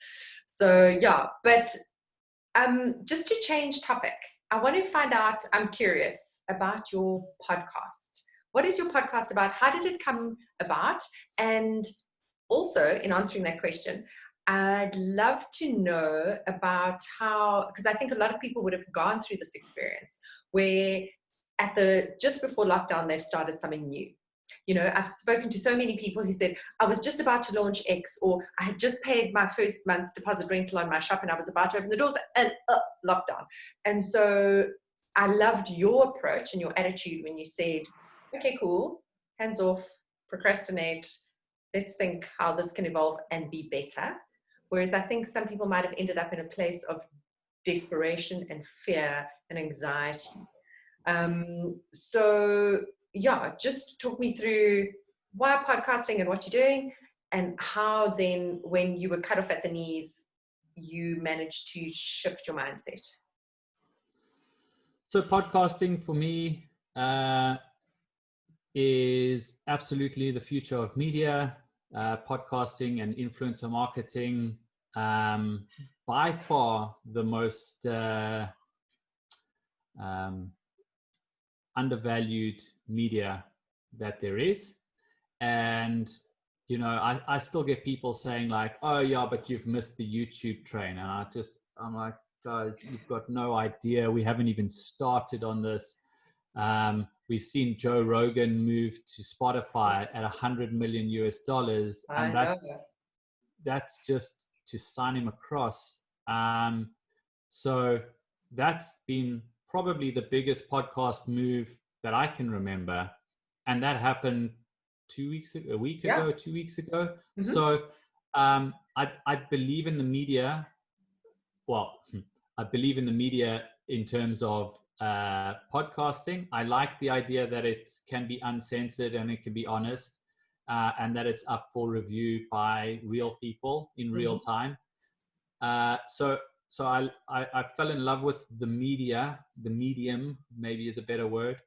So yeah, but just to change topic, I want to find out, I'm curious about your podcast. What is your podcast about? How did it come about? And also, in answering that question, I'd love to know about how, because I think a lot of people would have gone through this experience where just before lockdown, they've started something new. I've spoken to so many people who said, I was just about to launch X, or I had just paid my first month's deposit rental on my shop and I was about to open the doors, and lockdown. And so I loved your approach and your attitude when you said, okay, cool, hands off, procrastinate, let's think how this can evolve and be better. Whereas I think some people might have ended up in a place of desperation and fear and anxiety. So yeah, just talk me through why podcasting and what you're doing, and how then, when you were cut off at the knees, you managed to shift your mindset. So podcasting for me is absolutely the future of media. Podcasting and influencer marketing, by far the most undervalued media that there is. And I still get people saying like, oh yeah, but you've missed the YouTube train. And I'm like, guys, you've got no idea. We haven't even started on this. We've seen Joe Rogan move to Spotify at $100 million US, and that's just to sign him across. So that's been probably the biggest podcast move that I can remember, and that happened 2 weeks ago, 2 weeks ago. Mm-hmm. So I believe in the media. Well, I believe in the media in terms of podcasting. I like the idea that it can be uncensored and it can be honest, and that it's up for review by real people in real time. So I fell in love with the media, the medium maybe is a better word.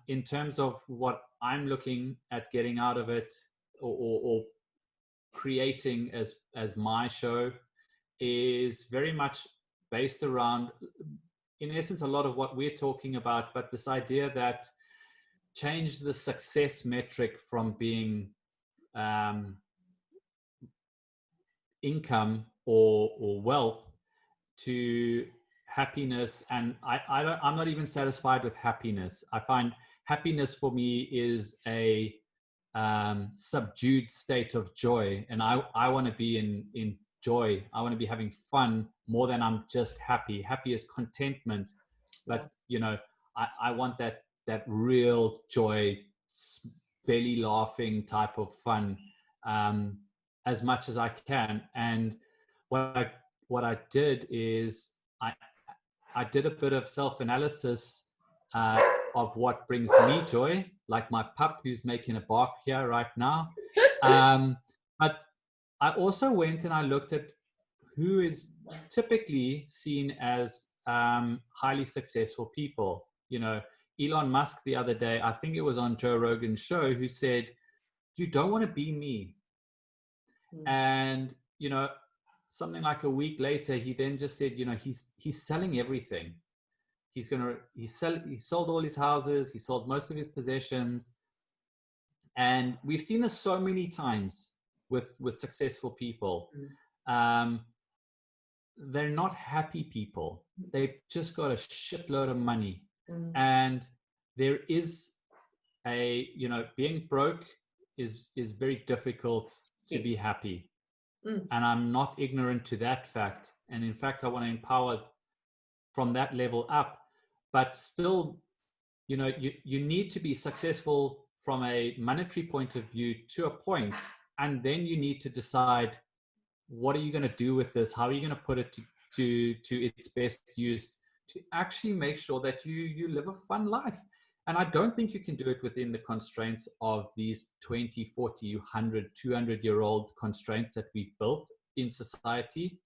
In terms of what I'm looking at getting out of it, or creating as my show, is very much based around, in essence, a lot of what we're talking about, but this idea that change the success metric from being income or wealth to happiness, and I'm not even satisfied with happiness. I find happiness for me is a subdued state of joy, and I want to be in joy. I want to be having fun more than I'm just happy. Happy is contentment, Yeah. but I want that real joy, belly laughing type of fun, as much as I can. And what I did is I did a bit of self-analysis of what brings me joy, like my pup who's making a bark here right now. But I also went and I looked at who is typically seen as highly successful people. Elon Musk the other day, I think it was on Joe Rogan's show, who said, "You don't want to be me." And something like a week later, he then just said, he's selling everything. He sold all his houses, he sold most of his possessions. And we've seen this so many times with successful people. They're not happy people. They've just got a shitload of money. And there is being broke is very difficult to be happy. And I'm not ignorant to that fact. And in fact, I want to empower from that level up. But still, you need to be successful from a monetary point of view to a point, and then you need to decide, what are you going to do with this? How are you going to put it to its best use to actually make sure that you live a fun life? And I don't think you can do it within the constraints of these 20, 40, 100, 200-year-old constraints that we've built in society.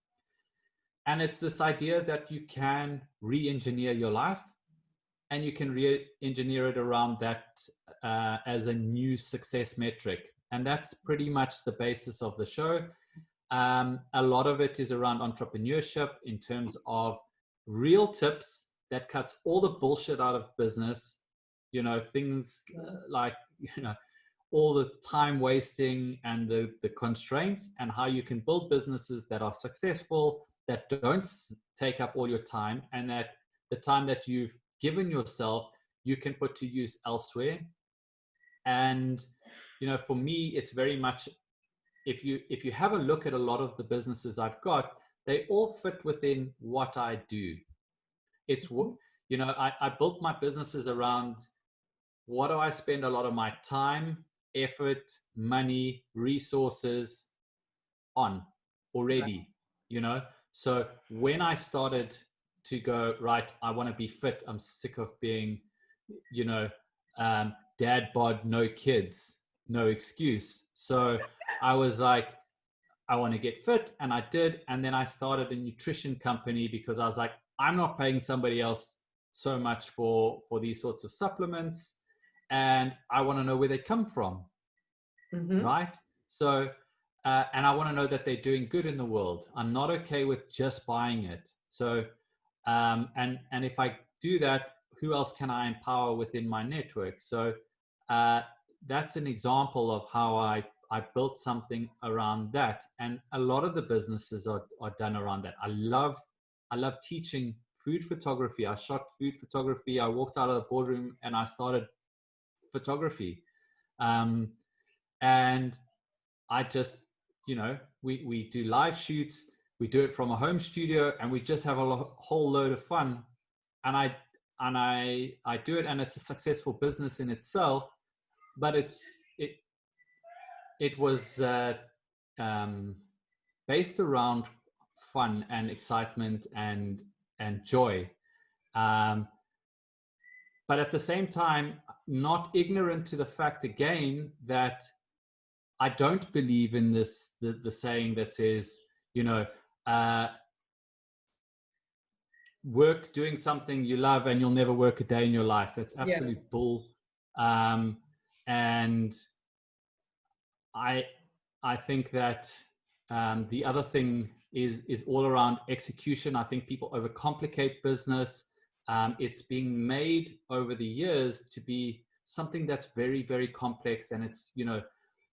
And it's this idea that you can re-engineer your life, and you can re-engineer it around that as a new success metric. And that's pretty much the basis of the show. A lot of it is around entrepreneurship in terms of real tips that cuts all the bullshit out of business. Things like, all the time wasting and the constraints, and how you can build businesses that are successful, that don't take up all your time, and that the time that you've given yourself, you can put to use elsewhere. And, for me, it's very much, if you have a look at a lot of the businesses I've got, they all fit within what I do. It's, I built my businesses around, what do I spend a lot of my time, effort, money, resources on already, So when I started to go, right, I want to be fit, I'm sick of being, dad bod, no kids, no excuse. So I was like, I want to get fit, and I did. And then I started a nutrition company because I was like, I'm not paying somebody else so much for these sorts of supplements, and I want to know where they come from. Right? So, and I want to know that they're doing good in the world. I'm not okay with just buying it. So, and if I do that, who else can I empower within my network? So that's an example of how I built something around that. And a lot of the businesses are done around that. I love teaching food photography. I shot food photography. I walked out of the boardroom and I started photography. And I just, we do live shoots, we do it from a home studio, and we just have a whole load of fun. And I do it, and it's a successful business in itself, but it was based around fun and excitement and joy. But at the same time, not ignorant to the fact again that I don't believe in this, the saying that says, work doing something you love and you'll never work a day in your life. That's absolute bull. And I think that the other thing is all around execution. I think people overcomplicate business. It's being made over the years to be something that's very, very complex. And it's,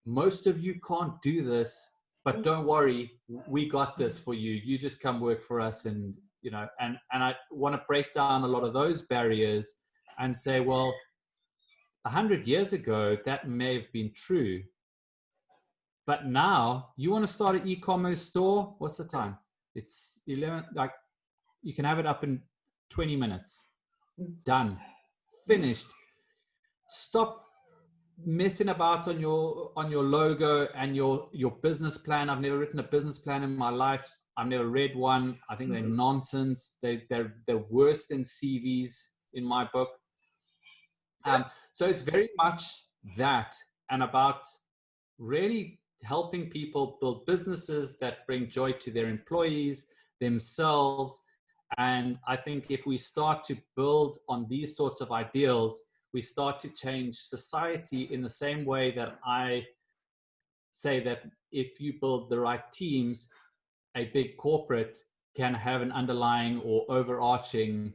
most of you can't do this, but don't worry, we got this for you. You just come work for us and you know, and I want to break down a lot of those barriers and say, well, 100 years ago, that may have been true. But now you want to start an e-commerce store. What's the time? It's 11, like you can have it up in 20 minutes. Done. Finished. Stop messing about on your logo and your business plan. I've never written a business plan in my life. I've never read one. I think they're nonsense. They're worse than CVs in my book. So it's very much that, and about really helping people build businesses that bring joy to their employees, themselves. And I think if we start to build on these sorts of ideals, we start to change society in the same way that I say that if you build the right teams, a big corporate can have an underlying or overarching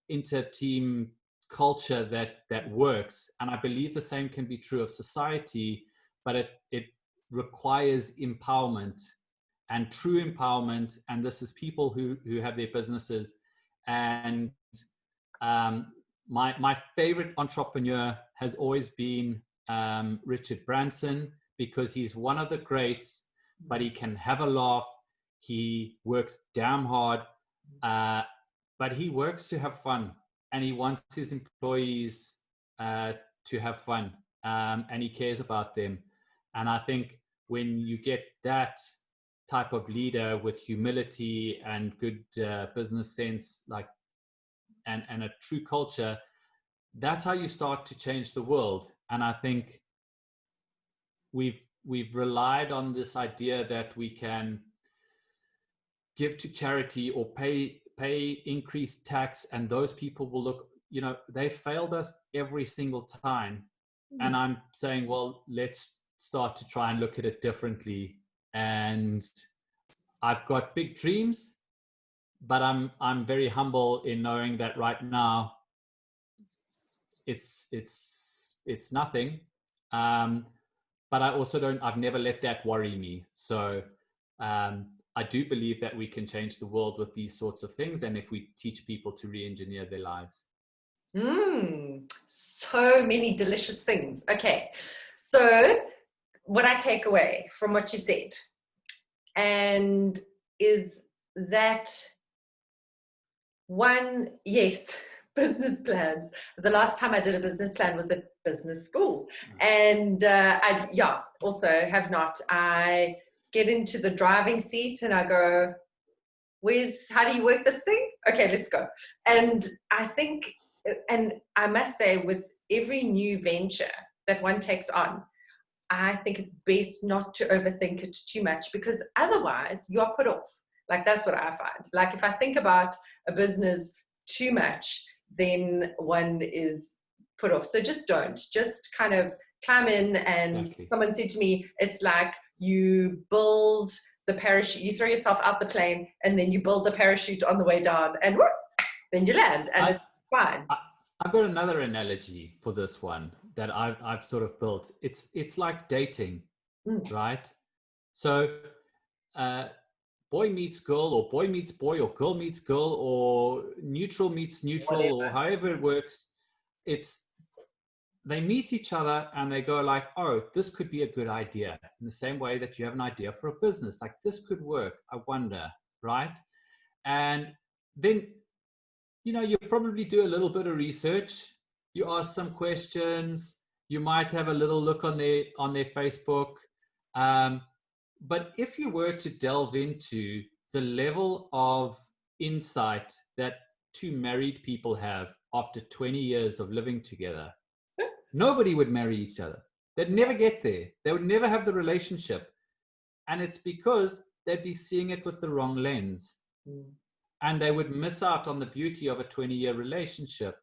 inter-team culture that works. And I believe the same can be true of society, but it requires empowerment and true empowerment. And this is people who have their businesses. And my favorite entrepreneur has always been Richard Branson, because he's one of the greats, but he can have a laugh. He works damn hard, but he works to have fun, and he wants his employees to have fun, and he cares about them. And I think when you get that type of leader with humility and good business sense, like and a true culture, that's how you start to change the world. And I think we've relied on this idea that we can give to charity or pay increased tax, and those people will look, you know, they failed us every single time. And I'm saying, well, let's start to try and look at it differently. And I've got big dreams, but I'm very humble in knowing that right now it's nothing. But I also I've never let that worry me. So I do believe that we can change the world with these sorts of things, and if we teach people to re-engineer their lives. So many delicious things. Okay, so what I take away from what you said, and is that one, yes, business plans. The last time I did a business plan was at business school, and I also have not. I get into the driving seat and I go, how do you work this thing? Okay, let's go. And I think, and I must say, with every new venture that one takes on, I think it's best not to overthink it too much, because otherwise you are put off. Like, that's what I find. Like, if I think about a business too much, then one is put off. So just kind of climb in. And exactly. Someone said to me, it's like you build the parachute, you throw yourself out the plane, and then you build the parachute on the way down, and whoop, then you land, and it's fine. I've got another analogy for this one that I've sort of built. It's like dating, right? So boy meets girl, or boy meets boy, or girl meets girl, or neutral meets neutral, whatever. Or however it works. They meet each other and they go like, oh, this could be a good idea. In the same way that you have an idea for a business, like this could work, I wonder, right? And then, you know, you probably do a little bit of research. You ask some questions. You might have a little look on their Facebook. But if you were to delve into the level of insight that two married people have after 20 years of living together, nobody would marry each other. They'd never get there. They would never have the relationship. And it's because they'd be seeing it with the wrong lens. And they would miss out on the beauty of a 20-year relationship.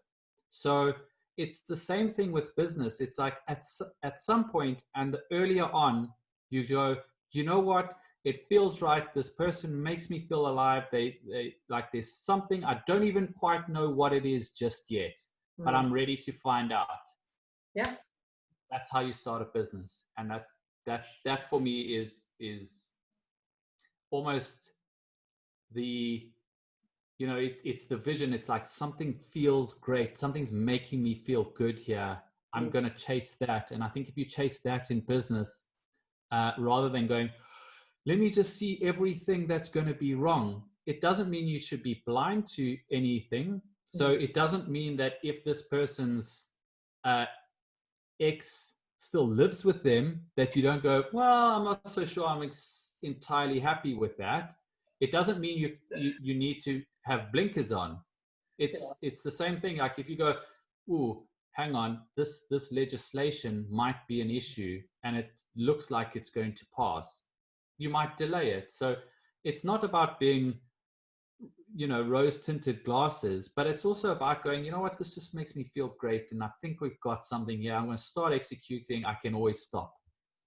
So it's the same thing with business. It's like at some point, and the earlier on, you go, you know what? It feels right. This person makes me feel alive. They like, there's something, I don't even quite know what it is just yet, but I'm ready to find out. Yeah. That's how you start a business. And that for me is almost the, it's the vision. It's like something feels great. Something's making me feel good here. I'm going to chase that. And I think if you chase that in business, rather than going, let me just see everything that's going to be wrong. It doesn't mean you should be blind to anything. So it doesn't mean that if this person's ex still lives with them, that you don't go, well, I'm not so sure I'm entirely happy with that. It doesn't mean you need to have blinkers on. It's the same thing. Like if you go, ooh, hang on, this legislation might be an issue and it looks like it's going to pass, you might delay it. So it's not about being, rose tinted glasses, but it's also about going, you know what, this just makes me feel great. And I think we've got something here. I'm going to start executing. I can always stop.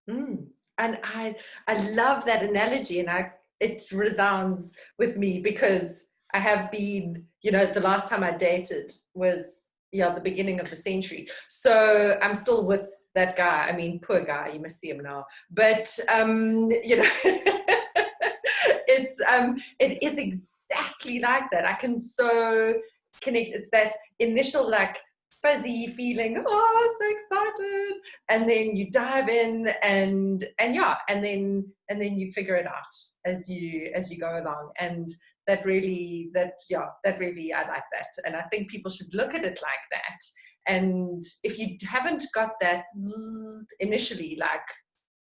And I love that analogy, and it resounds with me because I have been, the last time I dated was the beginning of the century. So I'm still with that guy. I mean, poor guy, you must see him now. But it is exactly like that. I can so connect. It's that initial like fuzzy feeling, oh, so excited, and then you dive in and then you figure it out as you go along. And that really I like that, and I think people should look at it like that. And if you haven't got that initially, like,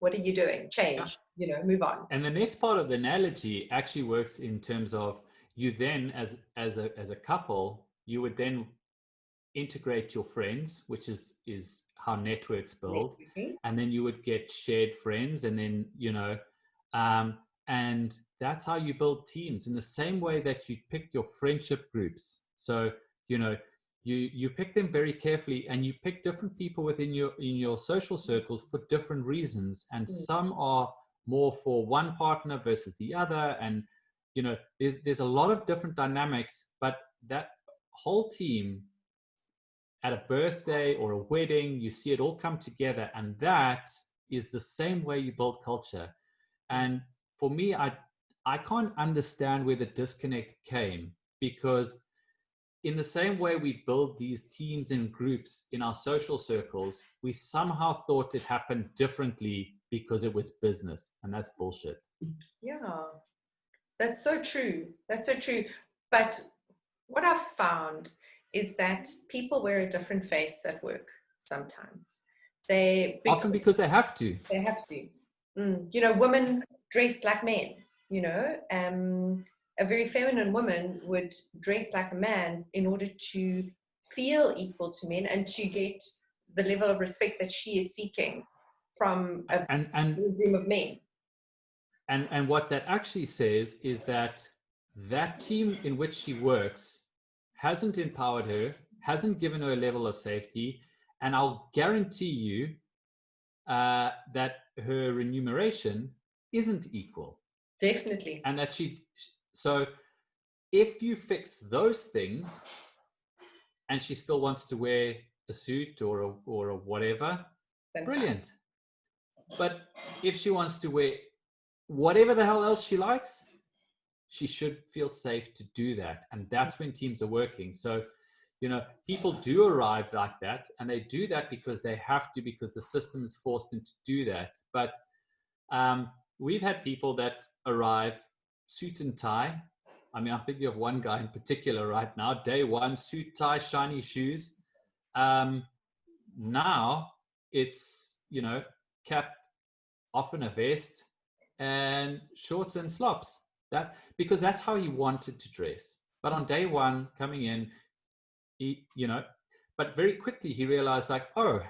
what are you doing? Change, move on. And the next part of the analogy actually works in terms of you then as a couple, you would then integrate your friends, which is how networks build. And then you would get shared friends, and then and that's how you build teams, in the same way that you pick your friendship groups. So you pick them very carefully, and you pick different people within your social circles for different reasons, and some are more for one partner versus the other, and there's a lot of different dynamics. But that whole team, at a birthday or a wedding, you see it all come together, and that is the same way you build culture. And for me, I can't understand where the disconnect came, because in the same way we build these teams and groups in our social circles, we somehow thought it happened differently because it was business, and that's bullshit. Yeah, that's so true. That's so true. But what I've found is that people wear a different face at work sometimes. Often because they have to. They have to. Women dress like men, a very feminine woman would dress like a man in order to feel equal to men and to get the level of respect that she is seeking from a regime of men. And what that actually says is that team in which she works hasn't empowered her, hasn't given her a level of safety, and I'll guarantee you that her remuneration isn't equal. Definitely. And that so if you fix those things and she still wants to wear a suit or a whatever, brilliant. But if she wants to wear whatever the hell else she likes, she should feel safe to do that. And that's when teams are working. So, people do arrive like that, and they do that because they have to, because the system is forced them to do that. But we've had people that arrive suit and tie. I mean, I'm thinking of one guy in particular right now, day one, suit, tie, shiny shoes. Now it's, cap, often a vest, and shorts and slops. Because that's how he wanted to dress. But on day one, coming in, but very quickly he realized, like, oh,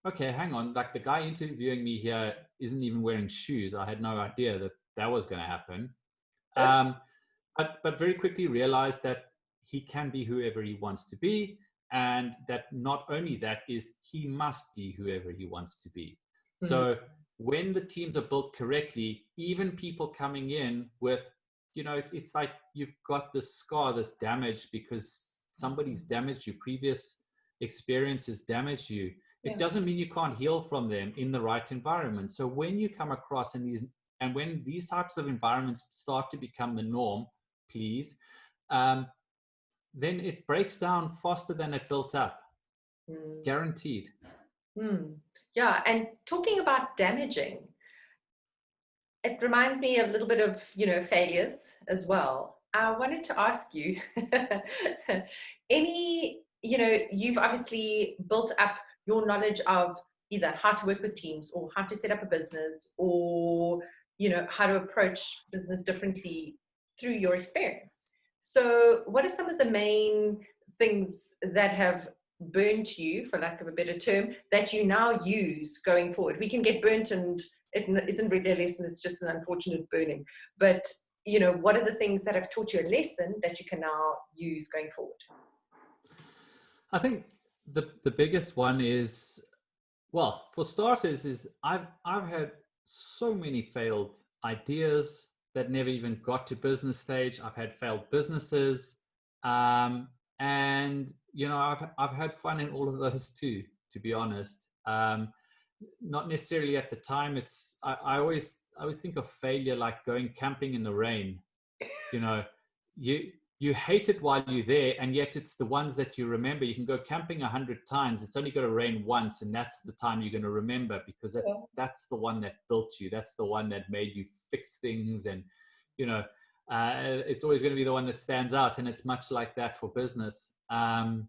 okay, hang on, like the guy interviewing me here isn't even wearing shoes. I had no idea that was going to happen. But very quickly realized that he can be whoever he wants to be, and that not only that is, he must be whoever he wants to be. Mm-hmm. So when the teams are built correctly, even people coming in with, it's like you've got this scar, this damage, because somebody's damaged you, previous experiences damage you. It doesn't mean you can't heal from them in the right environment. So when you come across when these types of environments start to become the norm, please, then it breaks down faster than it built up. Guaranteed. Yeah, and talking about damaging, it reminds me a little bit of, failures as well. I wanted to ask you, you've obviously built up your knowledge of either how to work with teams or how to set up a business or, how to approach business differently through your experience. So what are some of the main things that have burnt you, for lack of a better term, that you now use going forward? We can get burnt and it isn't really a lesson, it's just an unfortunate burning. But, what are the things that have taught you a lesson that you can now use going forward? I think the biggest one is, well, for starters, is I've had so many failed ideas that never even got to business stage. I've had failed businesses. And, I've had fun in all of those too, to be honest. Not necessarily at the time. I always think of failure like going camping in the rain. You hate it while you're there, and yet it's the ones that you remember. You can go camping 100 times. It's only going to rain once, and that's the time you're going to remember, because that's the one that built you. That's the one that made you fix things, and it's always going to be the one that stands out. And it's much like that for business. I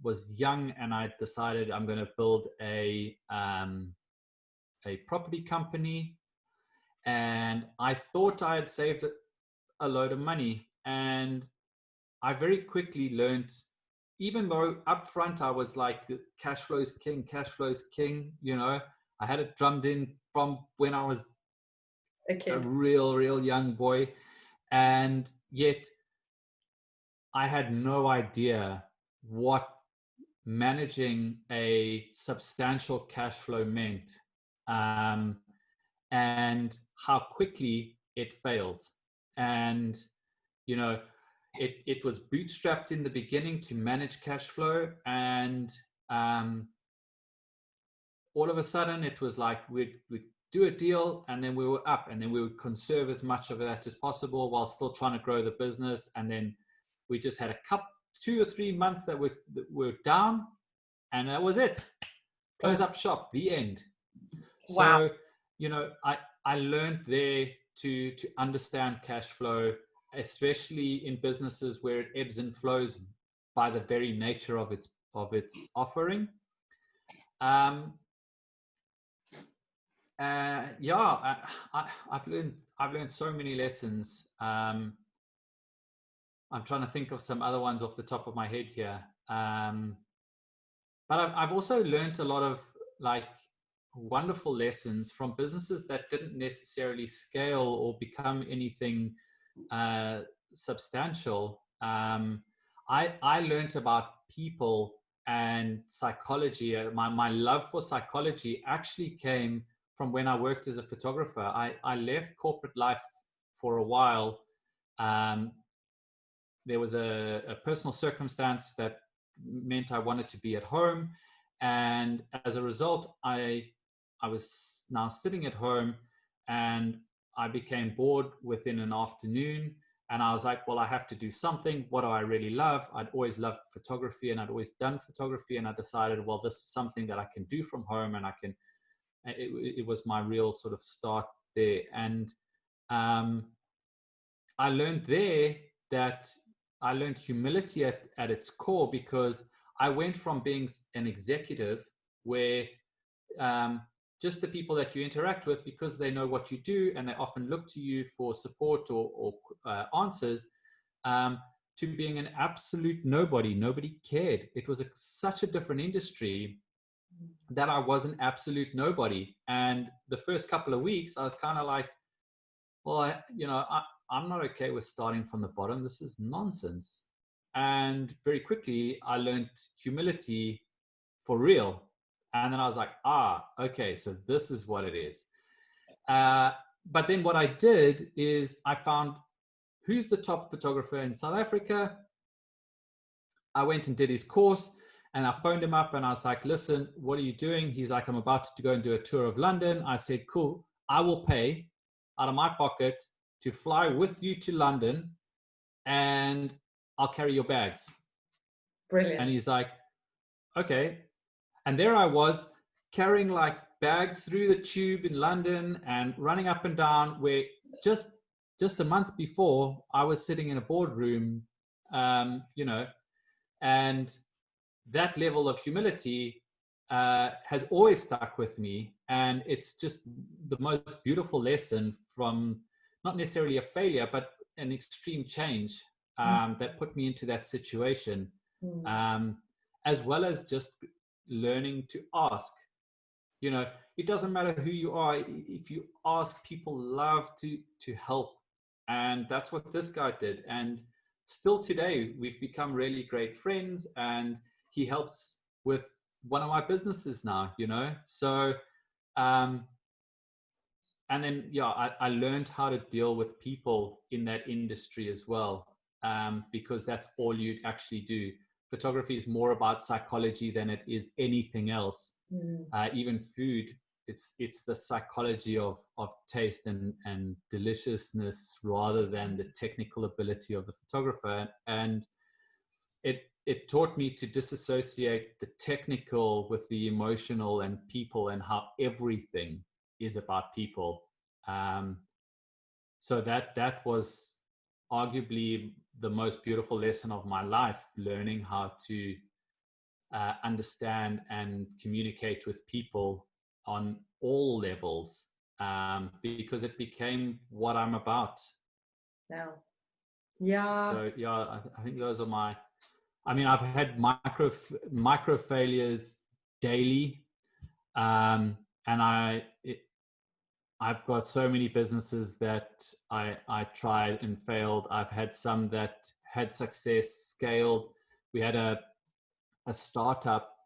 was young, and I decided I'm going to build a property company, and I thought I had saved a load of money, and I very quickly learned, even though up front I was like, cash flow's king, I had it drummed in from when I was a real young boy, and yet I had no idea what managing a substantial cash flow meant, and how quickly it fails. And it was bootstrapped in the beginning to manage cash flow, and all of a sudden it was like we'd do a deal, and then we were up, and then we would conserve as much of that as possible while still trying to grow the business. And then we just had 2 or 3 months that were down, and that was it. Close up shop, the end. Wow. So I learned there to understand cash flow, especially in businesses where it ebbs and flows by the very nature of its offering. I've learned so many lessons. I'm trying to think of some other ones off the top of my head here. But I've also learned a lot of wonderful lessons from businesses that didn't necessarily scale or become anything substantial. I learned about people and psychology. My love for psychology actually came from when I worked as a photographer. I left corporate life for a while. There was a personal circumstance that meant I wanted to be at home. And as a result, I was now sitting at home, and I became bored within an afternoon. And I was like, well, I have to do something. What do I really love? I'd always loved photography, and I'd always done photography. And I decided, well, this is something that I can do from home, and it was my real sort of start there. And I learned there that I learned humility at its core, because I went from being an executive where just the people that you interact with, because they know what you do and they often look to you for support or answers, to being an absolute nobody. Nobody cared. It was such a different industry that I was an absolute nobody. And the first couple of weeks, I was kind of like, well, I'm not okay with starting from the bottom. This is nonsense. And very quickly, I learned humility for real. And then I was like, okay, so this is what it is. But then what I did is I found who's the top photographer in South Africa. I went and did his course, and I phoned him up and I was like, listen, what are you doing? He's like, I'm about to go and do a tour of London. I said, cool, I will pay out of my pocket to fly with you to London and I'll carry your bags. Brilliant. And he's like, okay. And there I was carrying like bags through the tube in London and running up and down, where just a month before I was sitting in a boardroom, you know, and that level of humility has always stuck with me. And it's just the most beautiful lesson from not necessarily a failure, but an extreme change that put me into that situation, as well as just learning to ask. You know, it doesn't matter who you are. If you ask, people love to help. And that's what this guy did. And still today, we've become really great friends, and he helps with one of my businesses now, you know? So, and then, yeah, I learned how to deal with people in that industry as well, because that's all you actually do. Photography is more about psychology than it is anything else. Even food, it's the psychology of taste and deliciousness rather than the technical ability of the photographer. And it taught me to disassociate the technical with the emotional and people, and how everything is about people. So that was arguably the most beautiful lesson of my life, learning how to understand and communicate with people on all levels, because it became what I'm about. Yeah. So yeah, I think those are my, I mean, I've had micro failures daily. And I've got so many businesses that I tried and failed. I've had some that had success, scaled. We had a startup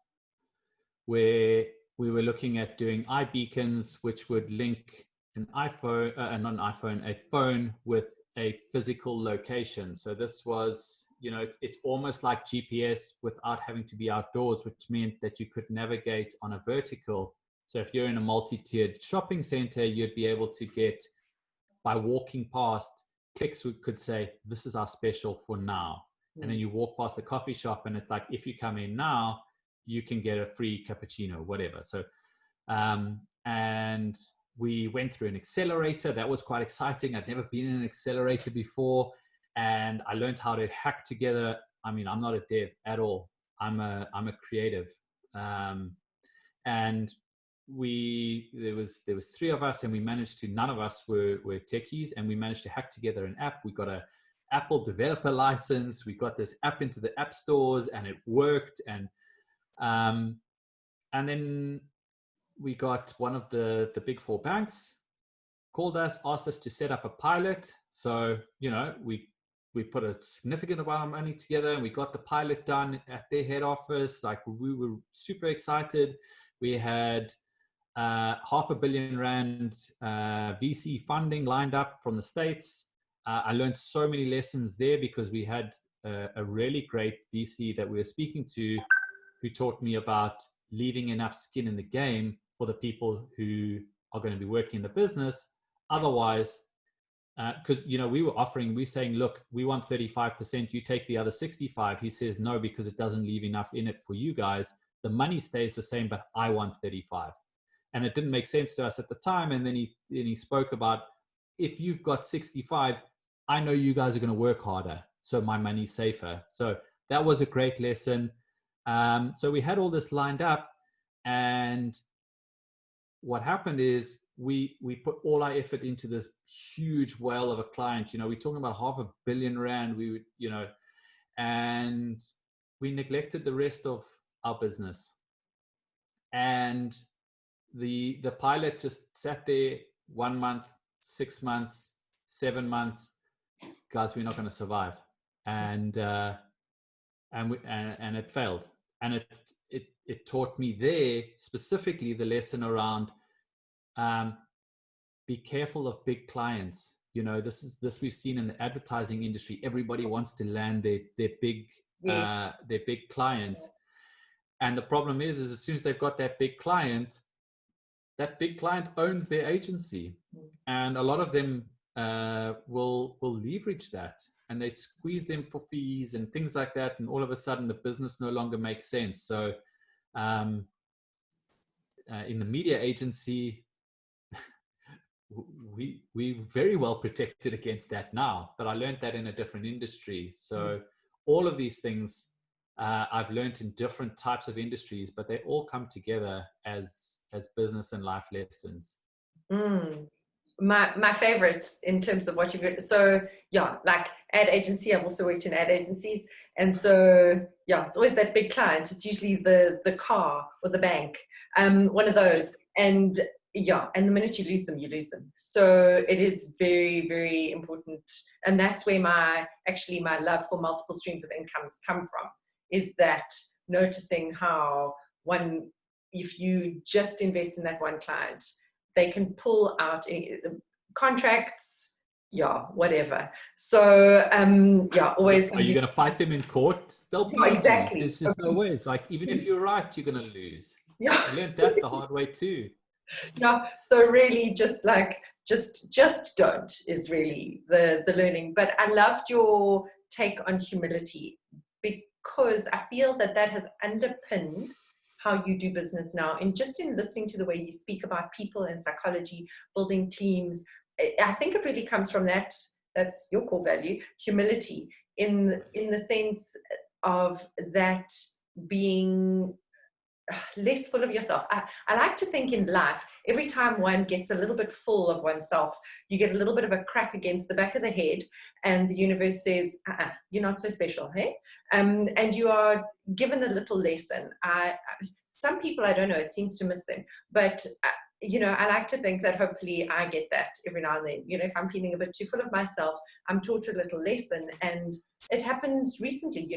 where we were looking at doing iBeacons, which would link an iPhone, not an iPhone, a phone with a physical location. So this was, you know, it's almost like GPS without having to be outdoors, which meant that you could navigate on a vertical. So if you're in a multi-tiered shopping center, you'd be able to get, by walking past, clicks could say, this is our special for now. And then you walk past the coffee shop and it's like, if you come in now, you can get a free cappuccino, whatever. So, and we went through an accelerator. That was quite exciting. I'd never been in an accelerator before. And I learned how to hack together. I mean, I'm not a dev at all. I'm a creative. And there was three of us, and we managed to, none of us were techies, and we managed to hack together an app. We got a Apple developer license. We got this app into the app stores, and it worked. And then we got one of the big four banks called us, asked us to set up a pilot. So, you know, we put a significant amount of money together, and we got the pilot done at their head office. Like, we were super excited. We had R500 million VC funding lined up from the States. I learned so many lessons there because we had a really great VC that we were speaking to, who taught me about leaving enough skin in the game for the people who are going to be working in the business. Otherwise, because, you know, we were saying, look, we want 35%, you take the other 65. He says, no, because it doesn't leave enough in it for you guys. The money stays the same, but I want 35. And it didn't make sense to us at the time. And then he spoke about, if you've got 65, I know you guys are going to work harder, so my money's safer. So that was a great lesson. So we had all this lined up, and what happened is we put all our effort into this huge whale of a client. You know, we're talking about R500 million. We would, you know, and we neglected the rest of our business. And the pilot just sat there 1 month, 6 months, 7 months. Guys, we're not going to survive. And it failed. And it taught me there specifically the lesson around be careful of big clients. You know, this we've seen in the advertising industry. Everybody wants to land their big client. And the problem is as soon as they've got that big client owns their agency. And a lot of them will leverage that, and they squeeze them for fees and things like that, and all of a sudden the business no longer makes sense. So in the media agency, we're very well protected against that now, but I learned that in a different industry. So all of these things I've learned in different types of industries, but they all come together as business and life lessons. My favorites in terms of what you've got. So yeah, like ad agency, I've also worked in ad agencies, and so yeah, it's always that big client. It's usually the car or the bank, one of those. And yeah, and the minute you lose them, you lose them. So it is very, very important, and that's where my love for multiple streams of incomes come from, is that noticing how if you just invest in that one client, they can pull out contracts, yeah, whatever. So yeah, always. Are you going to fight them in court? They'll beat exactly. you. There's just no ways. Like, even if you're right, you're going to lose. Yeah. I learned that the hard way too. Yeah. So really, just don't is really the learning. But I loved your take on humility, because I feel that has underpinned how you do business now. And just in listening to the way you speak about people and psychology, building teams, I think it really comes from that. That's your core value, humility, in the sense of that being less full of yourself. I like to think in life, every time one gets a little bit full of oneself, you get a little bit of a crack against the back of the head, and the universe says, you're not so special, hey? And you are given a little lesson. Some people, I don't know, it seems to miss them, but I like to think that hopefully I get that every now and then. If I'm feeling a bit too full of myself, I'm taught a little lesson. And it happens recently.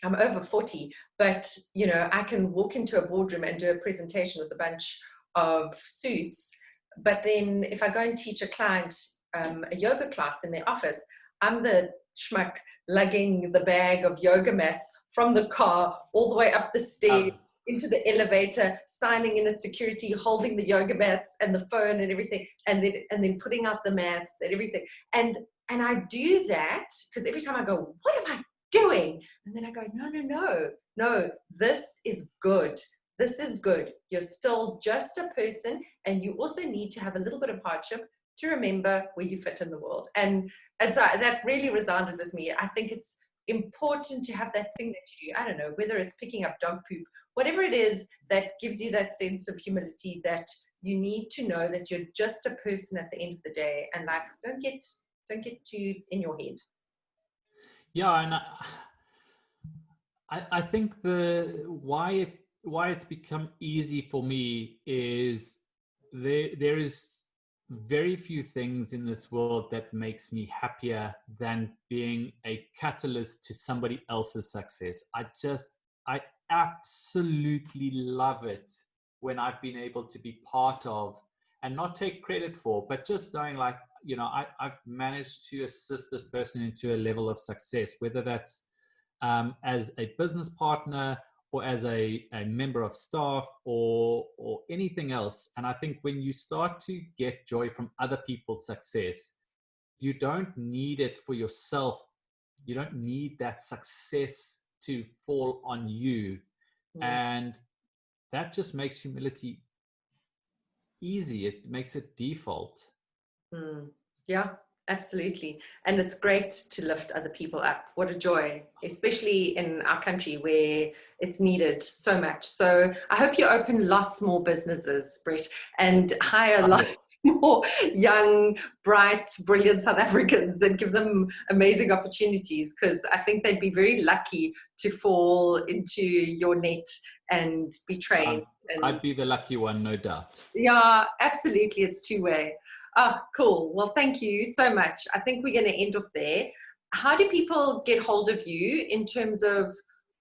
I'm over 40, but I can walk into a boardroom and do a presentation with a bunch of suits. But then if I go and teach a client a yoga class in their office, I'm the schmuck lugging the bag of yoga mats from the car all the way up the stairs into the elevator, signing in at security, holding the yoga mats and the phone and everything, and then putting out the mats and everything. And I do that because every time I go, what am I doing? And then I go, no, this is good. This is good. You're still just a person, and you also need to have a little bit of hardship to remember where you fit in the world. And so that really resounded with me. I think it's important to have that thing that you, I don't know, whether it's picking up dog poop, whatever it is that gives you that sense of humility, that you need to know that you're just a person at the end of the day, and like, don't get too in your head. Yeah, and I think why it's become easy for me is there is very few things in this world that makes me happier than being a catalyst to somebody else's success. I absolutely love it when I've been able to be part of, and not take credit for, but just knowing like, I've managed to assist this person into a level of success, whether that's as a business partner or as a member of staff or anything else. And I think when you start to get joy from other people's success, you don't need it for yourself. You don't need that success to fall on you. And that just makes humility easy. It makes it default. Yeah, absolutely. And it's great to lift other people up. What a joy, especially in our country where it's needed so much. So I hope you open lots more businesses, Brett, and hire lots more young, bright, brilliant South Africans and give them amazing opportunities, because I think they'd be very lucky to fall into your net and be trained. I'd be the lucky one, no doubt. Yeah, absolutely. It's two-way. Cool. Well, thank you so much. I think we're going to end off there. How do people get hold of you in terms of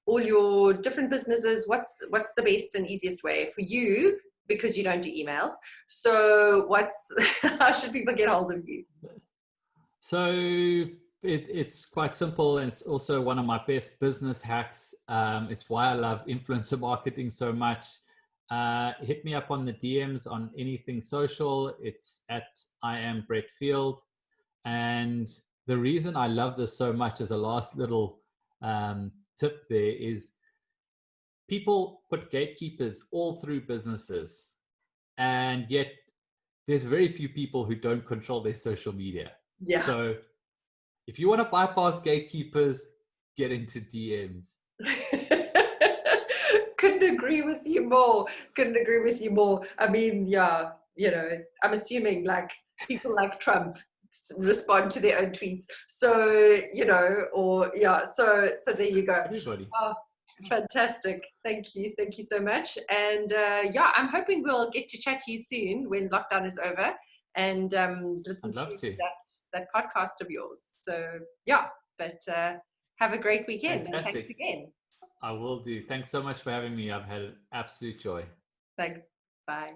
all your different businesses? What's the best and easiest way for you, because you don't do emails? So how should people get hold of you? So it's quite simple, and it's also one of my best business hacks. It's why I love influencer marketing so much. hit me up on the DMs on anything social. It's at I am Brett Field. And the reason I love this so much, as a last little tip there, is people put gatekeepers all through businesses, and yet there's very few people who don't control their social media. Yeah. So if you want to bypass gatekeepers, get into DMs. Couldn't agree with you more. Couldn't agree with you more. I mean, yeah, I'm assuming like people like Trump respond to their own tweets. So, so there you go. Everybody. Oh, fantastic. Thank you. Thank you so much. And I'm hoping we'll get to chat to you soon when lockdown is over and listen to that podcast of yours. So, but have a great weekend. Fantastic. And thanks again. I will do. Thanks so much for having me. I've had an absolute joy. Thanks. Bye.